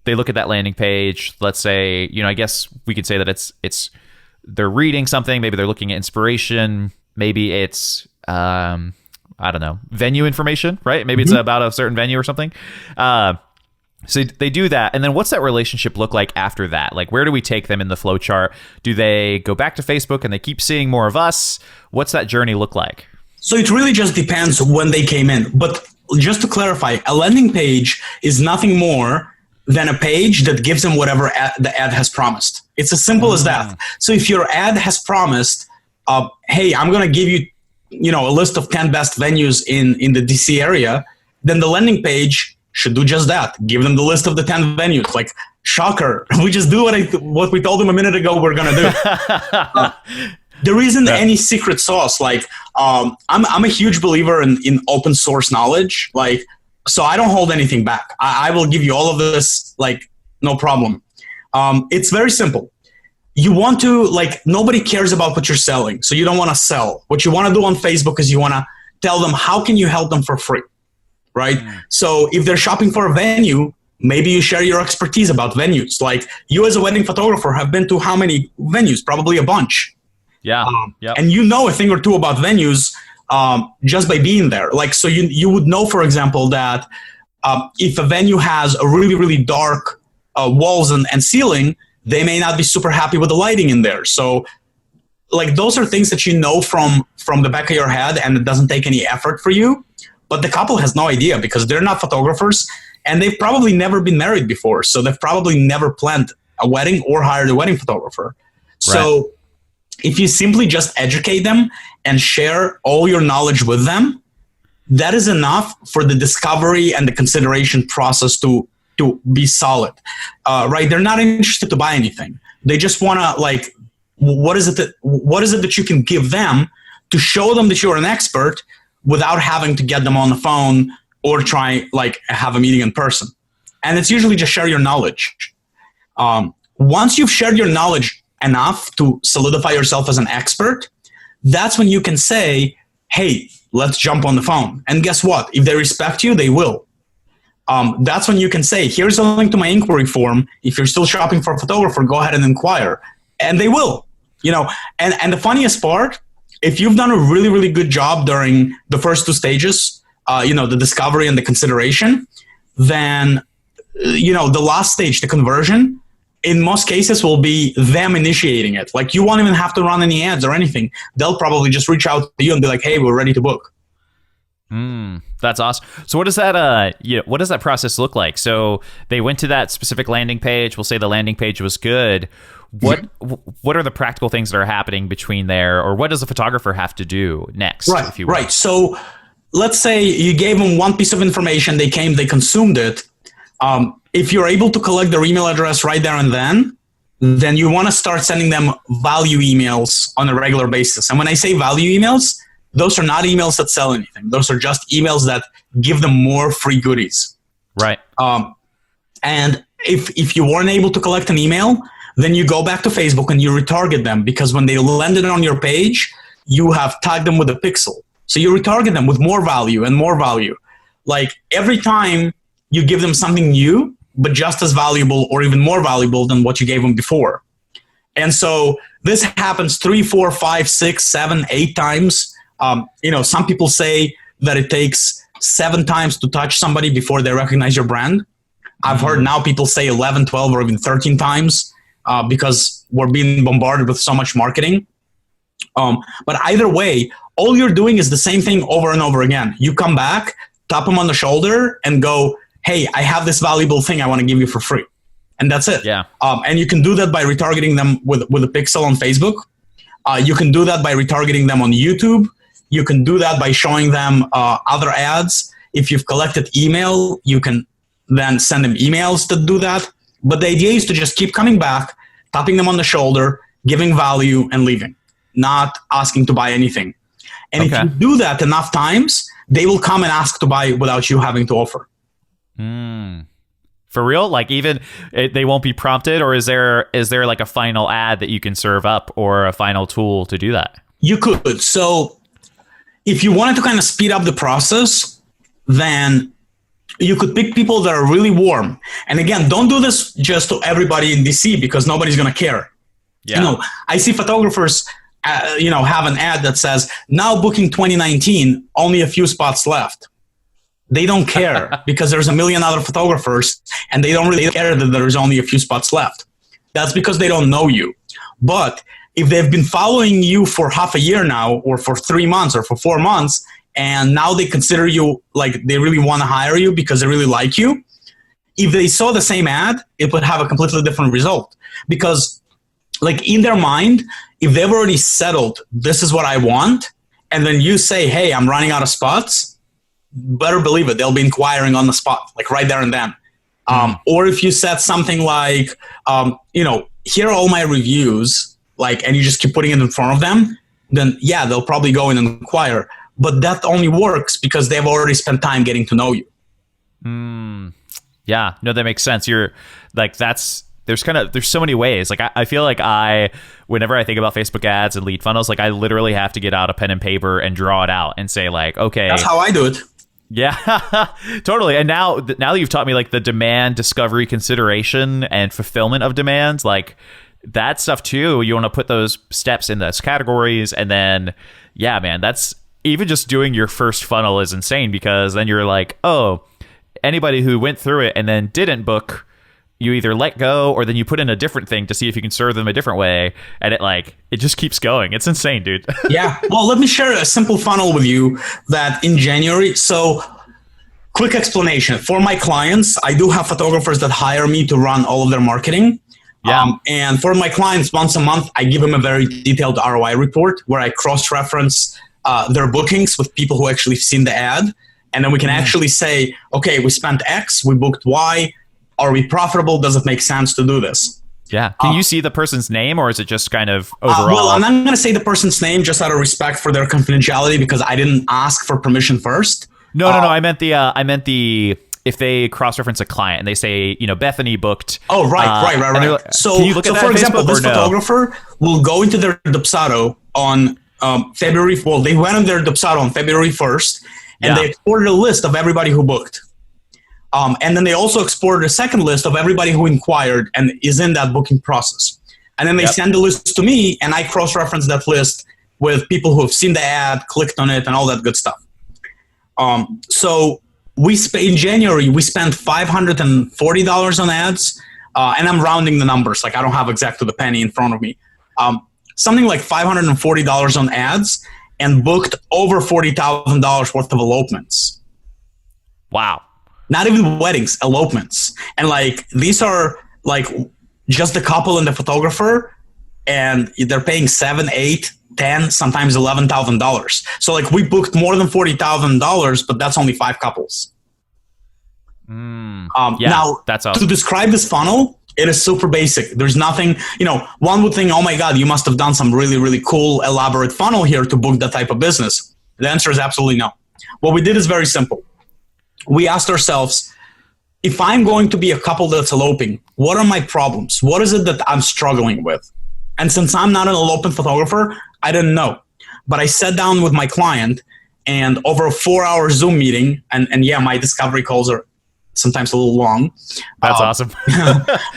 they look at that landing page. Let's say, I guess we could say that it's they're reading something, maybe they're looking at inspiration, maybe it's I don't know, venue information, right? Maybe it's about a certain venue or something. So they do that, and then what's that relationship look like after that? Like, where do we take them in the flow chart? Do they go back to Facebook and they keep seeing more of us? What's that journey look like? So it really just depends when they came in. But just to clarify, a landing page is nothing more than a page that gives them whatever the ad has promised. It's as simple as that. So if your ad has promised, hey, I'm going to give you, a list of 10 best venues in the DC area, then the landing page should do just that. Give them the list of the 10 venues. Like, shocker. We just do what we told them a minute ago we're going to do. There isn't any secret sauce. Like, I'm a huge believer in open source knowledge. Like, so I don't hold anything back. I will give you all of this, like, no problem. It's very simple. You want to, like, nobody cares about what you're selling. So you don't want to sell. What you want to do on Facebook is you want to tell them, how can you help them for free? Right? So if they're shopping for a venue, maybe you share your expertise about venues. Like, you as a wedding photographer have been to how many venues? Probably a bunch. Yeah. And you know a thing or two about venues just by being there. Like, so you would know, for example, that if a venue has a really, really dark walls and ceiling, they may not be super happy with the lighting in there. So, like, those are things that you know from the back of your head, and it doesn't take any effort for you. But the couple has no idea because they're not photographers, and they've probably never been married before. So they've probably never planned a wedding or hired a wedding photographer. Right. So if you simply just educate them and share all your knowledge with them, that is enough for the discovery and the consideration process to be solid. Right? They're not interested to buy anything. They just want to, like, what is it that you can give them to show them that you're an expert without having to get them on the phone or try, like, have a meeting in person. And it's usually just share your knowledge. Once you've shared your knowledge enough to solidify yourself as an expert, that's when you can say, hey, let's jump on the phone. And guess what? If they respect you, they will. That's when you can say, here's a link to my inquiry form. If you're still shopping for a photographer, go ahead and inquire. And they will. And the funniest part, if you've done a really, really good job during the first 2 stages, the discovery and the consideration, then, the last stage, the conversion, in most cases will be them initiating it. Like, you won't even have to run any ads or anything. They'll probably just reach out to you and be like, hey, we're ready to book. That's awesome. So what does that process look like? So they went to that specific landing page. We'll say the landing page was good. What are the practical things that are happening between there, or what does the photographer have to do next? Right, if you will? Right. So let's say you gave them one piece of information, they came, they consumed it. If you're able to collect their email address right there and then you want to start sending them value emails on a regular basis. And when I say value emails, those are not emails that sell anything. Those are just emails that give them more free goodies. Right. And if you weren't able to collect an email, then you go back to Facebook and you retarget them, because when they landed on your page, you have tagged them with a pixel. So you retarget them with more value and more value. Like every time you give them something new, but just as valuable or even more valuable than what you gave them before. And so this happens 3, 4, 5, 6, 7, 8 times. Some people say that it takes 7 times to touch somebody before they recognize your brand. I've heard now people say 11, 12, or even 13 times because we're being bombarded with so much marketing. But either way, all you're doing is the same thing over and over again. You come back, tap them on the shoulder, and go, hey, I have this valuable thing I want to give you for free. And that's it. Yeah. And you can do that by retargeting them with a pixel on Facebook. You can do that by retargeting them on YouTube. You can do that by showing them other ads. If you've collected email, you can then send them emails that do that. But the idea is to just keep coming back, tapping them on the shoulder, giving value, and leaving, not asking to buy anything. And if you do that enough times, they will come and ask to buy without you having to offer. For real? Like even they won't be prompted, or is there like a final ad that you can serve up or a final tool to do that? You could. So if you wanted to kind of speed up the process, then you could pick people that are really warm. And again, don't do this just to everybody in DC because nobody's going to care. Yeah. I see photographers, have an ad that says, now booking 2019, only a few spots left. They don't care because there's a million other photographers and they don't really care that there's only a few spots left. That's because they don't know you. But if they've been following you for half a year now, or for 3 months or for 4 months, and now they consider you, like they really want to hire you because they really like you, if they saw the same ad, it would have a completely different result. Because like in their mind, if they've already settled, this is what I want, and then you say, hey, I'm running out of spots, better believe it, they'll be inquiring on the spot, like right there and then. Or if you said something like, here are all my reviews, and you just keep putting it in front of them, then yeah, they'll probably go in and inquire. But that only works because they've already spent time getting to know you. Yeah, no, that makes sense. You're like, there's so many ways. Like I feel like whenever I think about Facebook ads and lead funnels, like I literally have to get out a pen and paper and draw it out and say like, okay. That's how I do it. Yeah, totally. And now that you've taught me like the demand discovery, consideration, and fulfillment of demands, like that stuff too, you want to put those steps in those categories. And then, yeah, man, that's even just doing your first funnel is insane, because then you're like, oh, anybody who went through it and then didn't book, you either let go or then you put in a different thing to see if you can serve them a different way. And it just keeps going. It's insane, dude. Yeah. Well, let me share a simple funnel with you that in January. So quick explanation for my clients. I do have photographers that hire me to run all of their marketing. Yeah. And for my clients, once a month, I give them a very detailed ROI report where I cross-reference their bookings with people who actually seen the ad. And then we can actually say, okay, we spent X, we booked Y. Are we profitable? Does it make sense to do this? Yeah. Can you see the person's name, or is it just kind of overall? Well, I'm not going to say the person's name just out of respect for their confidentiality because I didn't ask for permission first. No. I meant the if they cross-reference a client and they say, Bethany booked. Oh, right. Like, so, can you look at that for example, Facebook, this photographer will go into their Dubsado on February. Well, they went on their Dubsado on February 1st, and they exported a list of everybody who booked. And then they also exported a second list of everybody who inquired and is in that booking process. And then they send the list to me, and I cross-reference that list with people who have seen the ad, clicked on it, and all that good stuff. So in January, we spent $540 on ads, and I'm rounding the numbers. Like I don't have exact to the penny in front of me. Something like $540 on ads, and booked over $40,000 worth of elopements. Wow. Not even weddings, elopements. And these are just the couple and the photographer, and they're paying $7, $8, $10, sometimes $11,000. So we booked more than $40,000, but that's only 5 couples. Now, that's awesome. To describe this funnel, it is super basic. There's nothing, one would think, oh my God, you must have done some really, really cool, elaborate funnel here to book that type of business. The answer is absolutely no. What we did is very simple. We asked ourselves, if I'm going to be a couple that's eloping, what are my problems? What is it that I'm struggling with? And since I'm not an elopement photographer, I didn't know. But I sat down with my client, and over a 4-hour Zoom meeting, and yeah, my discovery calls are sometimes a little long. That's awesome.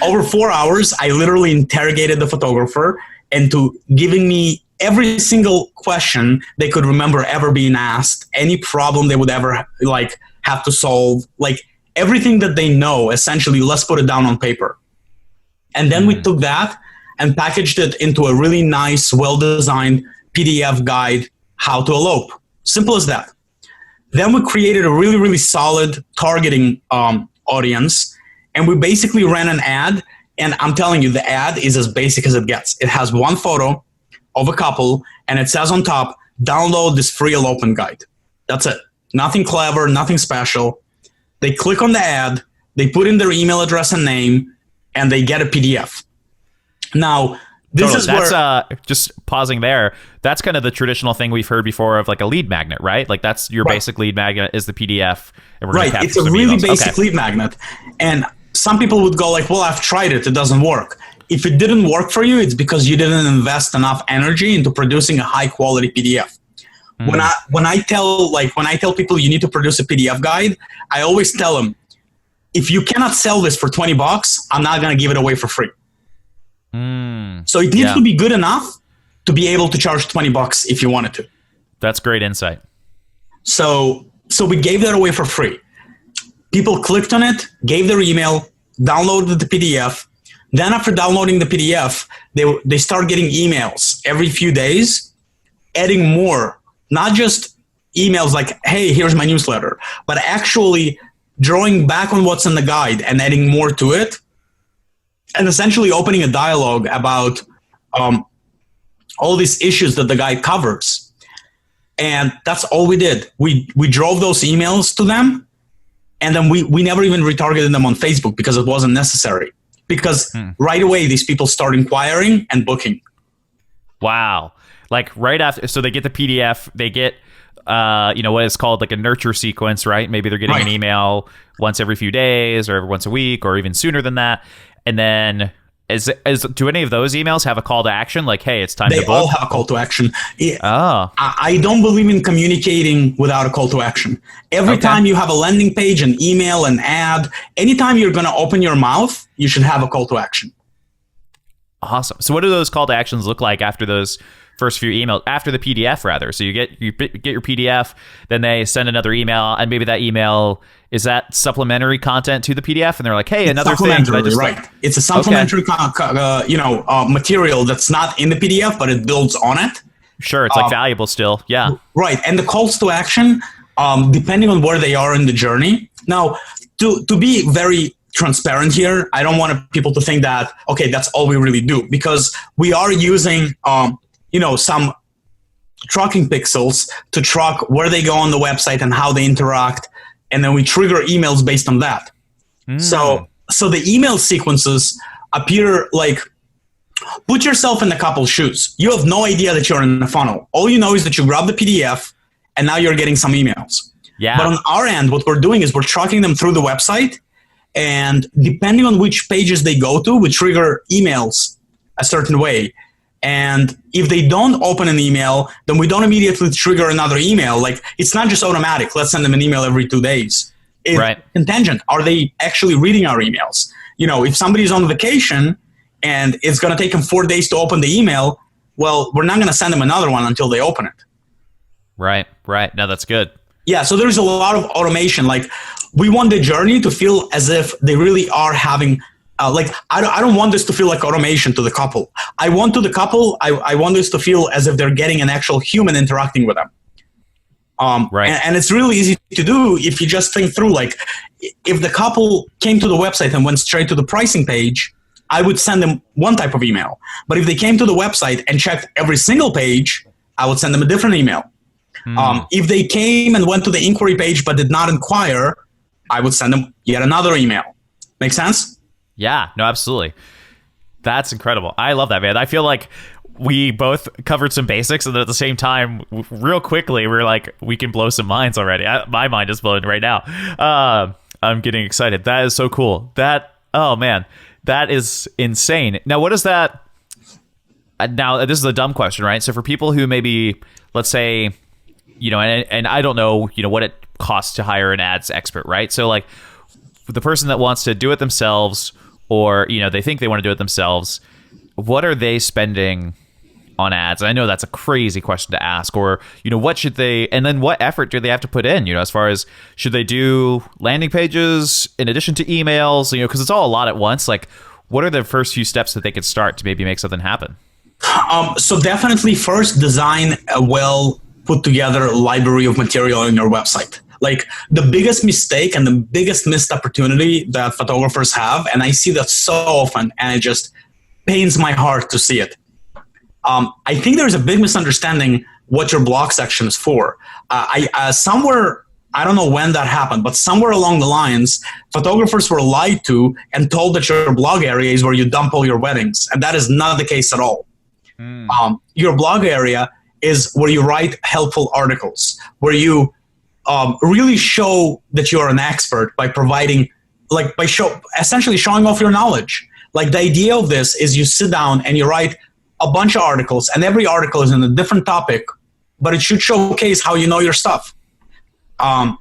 Over 4 hours, I literally interrogated the photographer into giving me every single question they could remember ever being asked, any problem they would ever like have to solve, like everything that they know, essentially, let's put it down on paper. And then we took that and packaged it into a really nice, well-designed PDF guide, how to elope. Simple as that. Then we created a really, really solid targeting audience, and we basically ran an ad. And I'm telling you, the ad is as basic as it gets. It has one photo of a couple, and it says on top, download this free elopement guide. That's it. Nothing clever, nothing special. They click on the ad, they put in their email address and name, and they get a PDF. Now, this is where... just pausing there, that's kind of the traditional thing we've heard before of like a lead magnet, right? Like that's your basic lead magnet is the PDF. And we're it's a really basic lead magnet. And some people would go like, well, I've tried it. It doesn't work. If it didn't work for you, it's because you didn't invest enough energy into producing a high quality PDF. When I tell people you need to produce a PDF guide, I always tell them, if you cannot sell this for $20, I'm not going to give it away for free. So it needs to be good enough to be able to charge $20 if you wanted to. That's great insight. So we gave that away for free. People clicked on it, gave their email, downloaded the PDF. Then after downloading the PDF, they start getting emails every few days, adding more, not just emails like, hey, here's my newsletter, but actually drawing back on what's in the guide and adding more to it, and essentially opening a dialogue about all these issues that the guide covers. And that's all we did. We drove those emails to them, and then we never even retargeted them on Facebook because it wasn't necessary. Because right away, these people start inquiring and booking. Wow. Like right after, so they get the PDF, they get, what is called like a nurture sequence, right? Maybe they're getting an email once every few days or every once a week or even sooner than that. And then do any of those emails have a call to action? Like, hey, it's time to book? They all have a call to action. I don't believe in communicating without a call to action. Every time you have a landing page, an email, an ad, anytime you're going to open your mouth, you should have a call to action. Awesome. So what do those call to actions look like after those first few emails, after the PDF rather? So you get your PDF, then they send another email, and maybe that email, is that supplementary content to the PDF? And they're like, hey, it's another thing. It's a supplementary material that's not in the PDF, but it builds on it. Sure, it's like valuable still. Yeah. Right. And the calls to action, depending on where they are in the journey. Now, to be very transparent here, I don't want people to think that, okay, that's all we really do, because we are using some tracking pixels to track where they go on the website and how they interact, and then we trigger emails based on that. So the email sequences appear like, put yourself in the couple's shoes. You have no idea that you're in the funnel. All you know is that you grab the PDF and now you're getting some emails. Yeah. But on our end, what we're doing is we're tracking them through the website, and depending on which pages they go to, we trigger emails a certain way. And if they don't open an email, then we don't immediately trigger another email. Like, it's not just automatic. Let's send them an email every 2 days. It's contingent. Are they actually reading our emails? If somebody's on vacation and it's going to take them 4 days to open the email, well, we're not going to send them another one until they open it. Right. No, that's good. Yeah, so there's a lot of automation. Like, we want the journey to feel as if they really are having... I don't want this to feel like automation to the couple. I want to the couple, I want this to feel as if they're getting an actual human interacting with them. And it's really easy to do if you just think through, like, if the couple came to the website and went straight to the pricing page, I would send them one type of email. But if they came to the website and checked every single page, I would send them a different email. If they came and went to the inquiry page but did not inquire, I would send them yet another email. Make sense? Yeah, no, absolutely. That's incredible. I love that, man. I feel like we both covered some basics, and at the same time, real quickly, we're like, we can blow some minds already. My mind is blown right now. I'm getting excited. That is so cool. Oh man, that is insane. Now, what is that? Now, this is a dumb question, right? So for people who maybe, let's say, and I don't know, what it costs to hire an ads expert, right? So like the person that wants to do it themselves, or, they think they want to do it themselves, what are they spending on ads? I know that's a crazy question to ask, or, what should they, and then what effort do they have to put in, as far as, should they do landing pages in addition to emails, because it's all a lot at once. Like, what are the first few steps that they could start to maybe make something happen? So definitely first design a well put together library of material on your website. Like the biggest mistake and the biggest missed opportunity that photographers have, and I see that so often, and it just pains my heart to see it. I think there's a big misunderstanding what your blog section is for. Somewhere, I don't know when that happened, but somewhere along the lines, photographers were lied to and told that your blog area is where you dump all your weddings, and that is not the case at all. Your blog area is where you write helpful articles, where you really show that you're an expert by providing, essentially showing off your knowledge. Like the idea of this is you sit down and you write a bunch of articles, and every article is in a different topic, but it should showcase how you know your stuff. And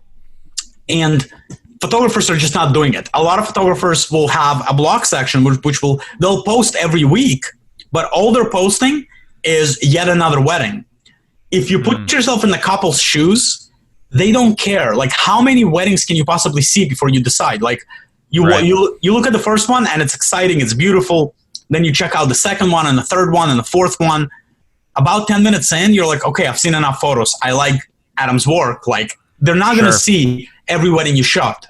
photographers are just not doing it. A lot of photographers will have a blog section they'll post every week, but all they're posting is yet another wedding. If you put yourself in the couple's shoes, they don't care. Like, how many weddings can you possibly see before you decide? Like, you look at the first one and it's exciting, it's beautiful. Then you check out the second one and the third one and the fourth one. About 10 minutes in, you're like, okay, I've seen enough photos. I like Adam's work. Like, they're not going to see every wedding you shot.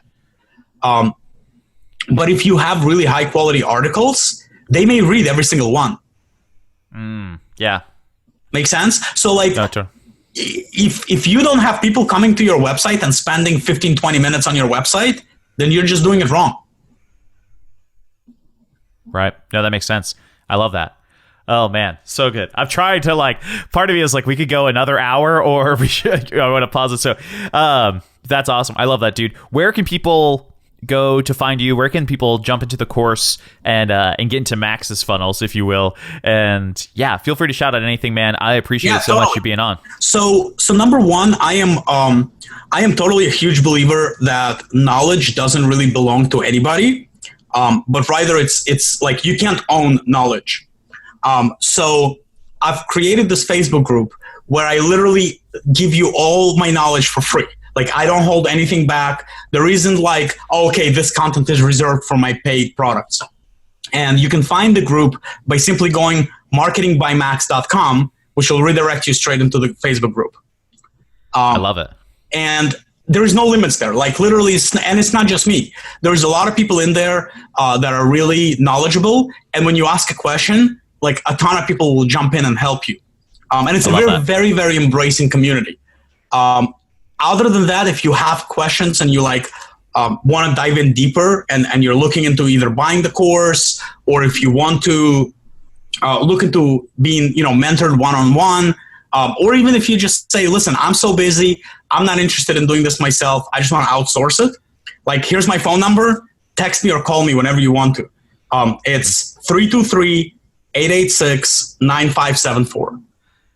But if you have really high quality articles, they may read every single one. Yeah. Make sense? So like, gotcha. if you don't have people coming to your website and spending 15, 20 minutes on your website, then you're just doing it wrong. Right. No, that makes sense. I love that. Oh man, so good. I've tried to part of me is like, we could go another hour, or we should, I want to pause it. So that's awesome. I love that, dude. Where can people go to find you? Where can people jump into the course and get into Max's funnels, if you will? And yeah, feel free to shout out anything, man. I appreciate it so much you being on. So number one, I am totally a huge believer that knowledge doesn't really belong to anybody, but rather it's like you can't own knowledge. So I've created this Facebook group where I literally give you all my knowledge for free. Like, I don't hold anything back. There isn't like, oh, okay, this content is reserved for my paid products. And you can find the group by simply going marketingbymax.com, which will redirect you straight into the Facebook group. I love it. And there is no limits there. Like, literally, and it's not just me. There's a lot of people in there that are really knowledgeable. And when you ask a question, like, a ton of people will jump in and help you. And it's a very, very embracing community. Other than that, if you have questions and you want to dive in deeper and you're looking into either buying the course, or if you want to look into being, mentored one-on-one, or even if you just say, listen, I'm so busy, I'm not interested in doing this myself, I just want to outsource it. Like, here's my phone number, text me or call me whenever you want to. It's 323-886-9574.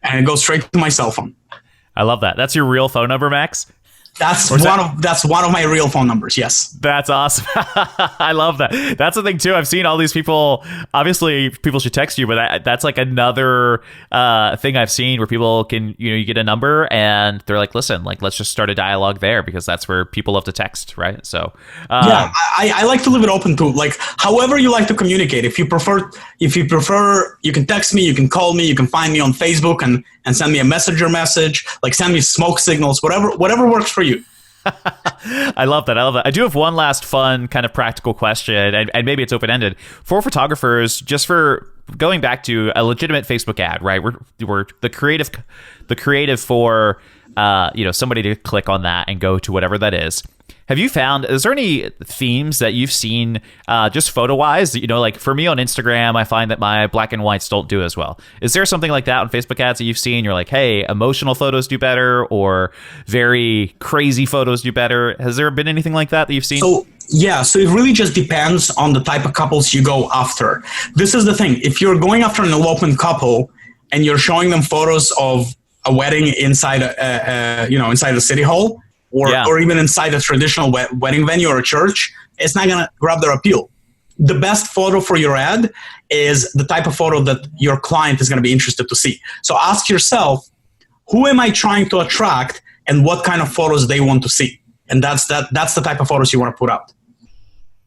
And it goes straight to my cell phone. I love that. That's your real phone number, Max? That's one of my real phone numbers. Yes. That's awesome. I love that. That's the thing too. I've seen all these people. Obviously, people should text you, but that's like another thing I've seen where people can, you get a number and they're like, listen, let's just start a dialogue there, because that's where people love to text, right? So yeah, I like to leave it open to however you like to communicate. If you prefer, you can text me, you can call me, you can find me on Facebook and send me a messenger message, send me smoke signals, whatever works for you. I love that. I do have one last fun kind of practical question, and maybe it's open-ended for photographers, just for going back to a legitimate Facebook ad, right? We're the creative for somebody to click on that and go to whatever that is. Have you found, is there any themes that you've seen just photo-wise? You know, like for me on Instagram, I find that my black and whites don't do as well. Is there something like that on Facebook ads that you've seen? You're like, hey, emotional photos do better, or very crazy photos do better. Has there been anything like that you've seen? So it really just depends on the type of couples you go after. This is the thing. If you're going after an elopement couple and you're showing them photos of a wedding inside inside a city hall, or even inside a traditional wedding venue or a church, it's not going to grab their appeal. The best photo for your ad is the type of photo that your client is going to be interested to see. So ask yourself, who am I trying to attract and what kind of photos they want to see? And that's the type of photos you want to put out.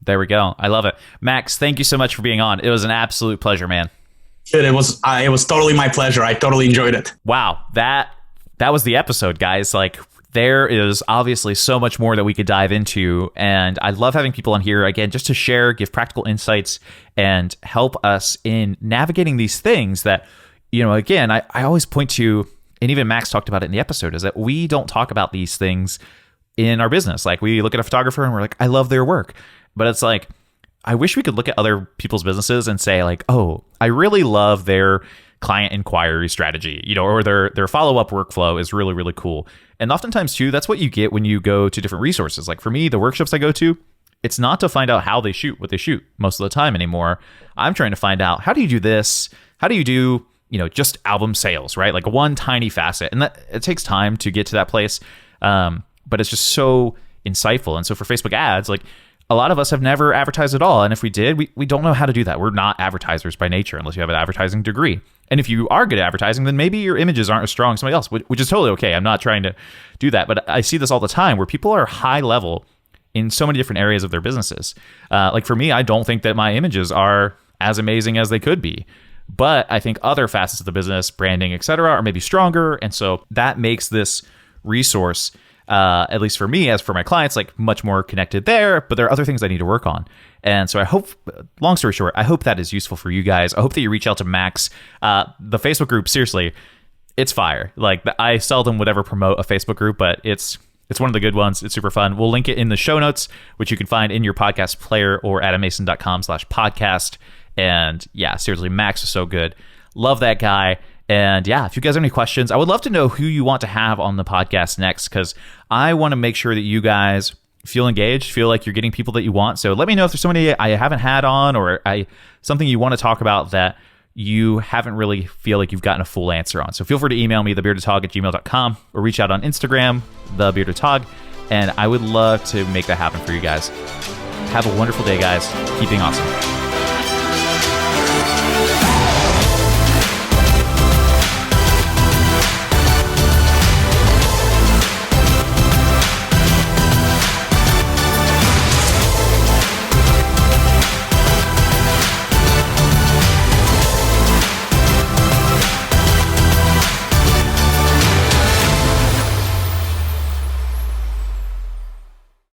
There we go. I love it. Max, thank you so much for being on. It was an absolute pleasure, man. It was totally my pleasure. I totally enjoyed it. Wow. That was the episode, guys. Like, there is obviously so much more that we could dive into, and I love having people on here, again, just to share, give practical insights, and help us in navigating these things that, you know, again, I always point to, and even Max talked about it in the episode, is that we don't talk about these things in our business. Like, we look at a photographer and we're like, I love their work. But it's like, I wish we could look at other people's businesses and say like, oh, I really love their client inquiry strategy, you know, or their follow-up workflow is really, really cool. And oftentimes too, that's what you get when you go to different resources. Like for me, the workshops I go to, it's not to find out how they shoot what they shoot most of the time anymore. I'm trying to find out, how do you do this? How do you do, you know, just album sales, right? Like one tiny facet. And that it takes time to get to that place. But it's just so insightful. And so for Facebook ads, like, a lot of us have never advertised at all. And if we did, we don't know how to do that. We're not advertisers by nature unless you have an advertising degree. And if you are good at advertising, then maybe your images aren't as strong as somebody else, which is totally okay. I'm not trying to do that. But I see this all the time where people are high level in so many different areas of their businesses. Like for me, I don't think that my images are as amazing as they could be. But I think other facets of the business, branding, et cetera, are maybe stronger. And so that makes this resource, at least for me, as for my clients, like much more connected there, but there are other things I need to work on. And so I hope, long story short, I hope that is useful for you guys. I hope that you reach out to Max. The Facebook group, seriously, it's fire. Like I seldom would ever promote a Facebook group, but it's one of the good ones. It's super fun. We'll link it in the show notes, which you can find in your podcast player or adammason.com/podcast. And yeah, seriously, Max is so good. Love that guy. And yeah, if you guys have any questions, I would love to know who you want to have on the podcast next, because I want to make sure that you guys feel engaged, feel like you're getting people that you want. So let me know if there's somebody I haven't had on, or something you want to talk about that you haven't really feel like you've gotten a full answer on. So feel free to email me, thebeardedtog@gmail.com, or reach out on Instagram, thebeardedtog, and I would love to make that happen for you guys. Have a wonderful day, guys. Keep being awesome.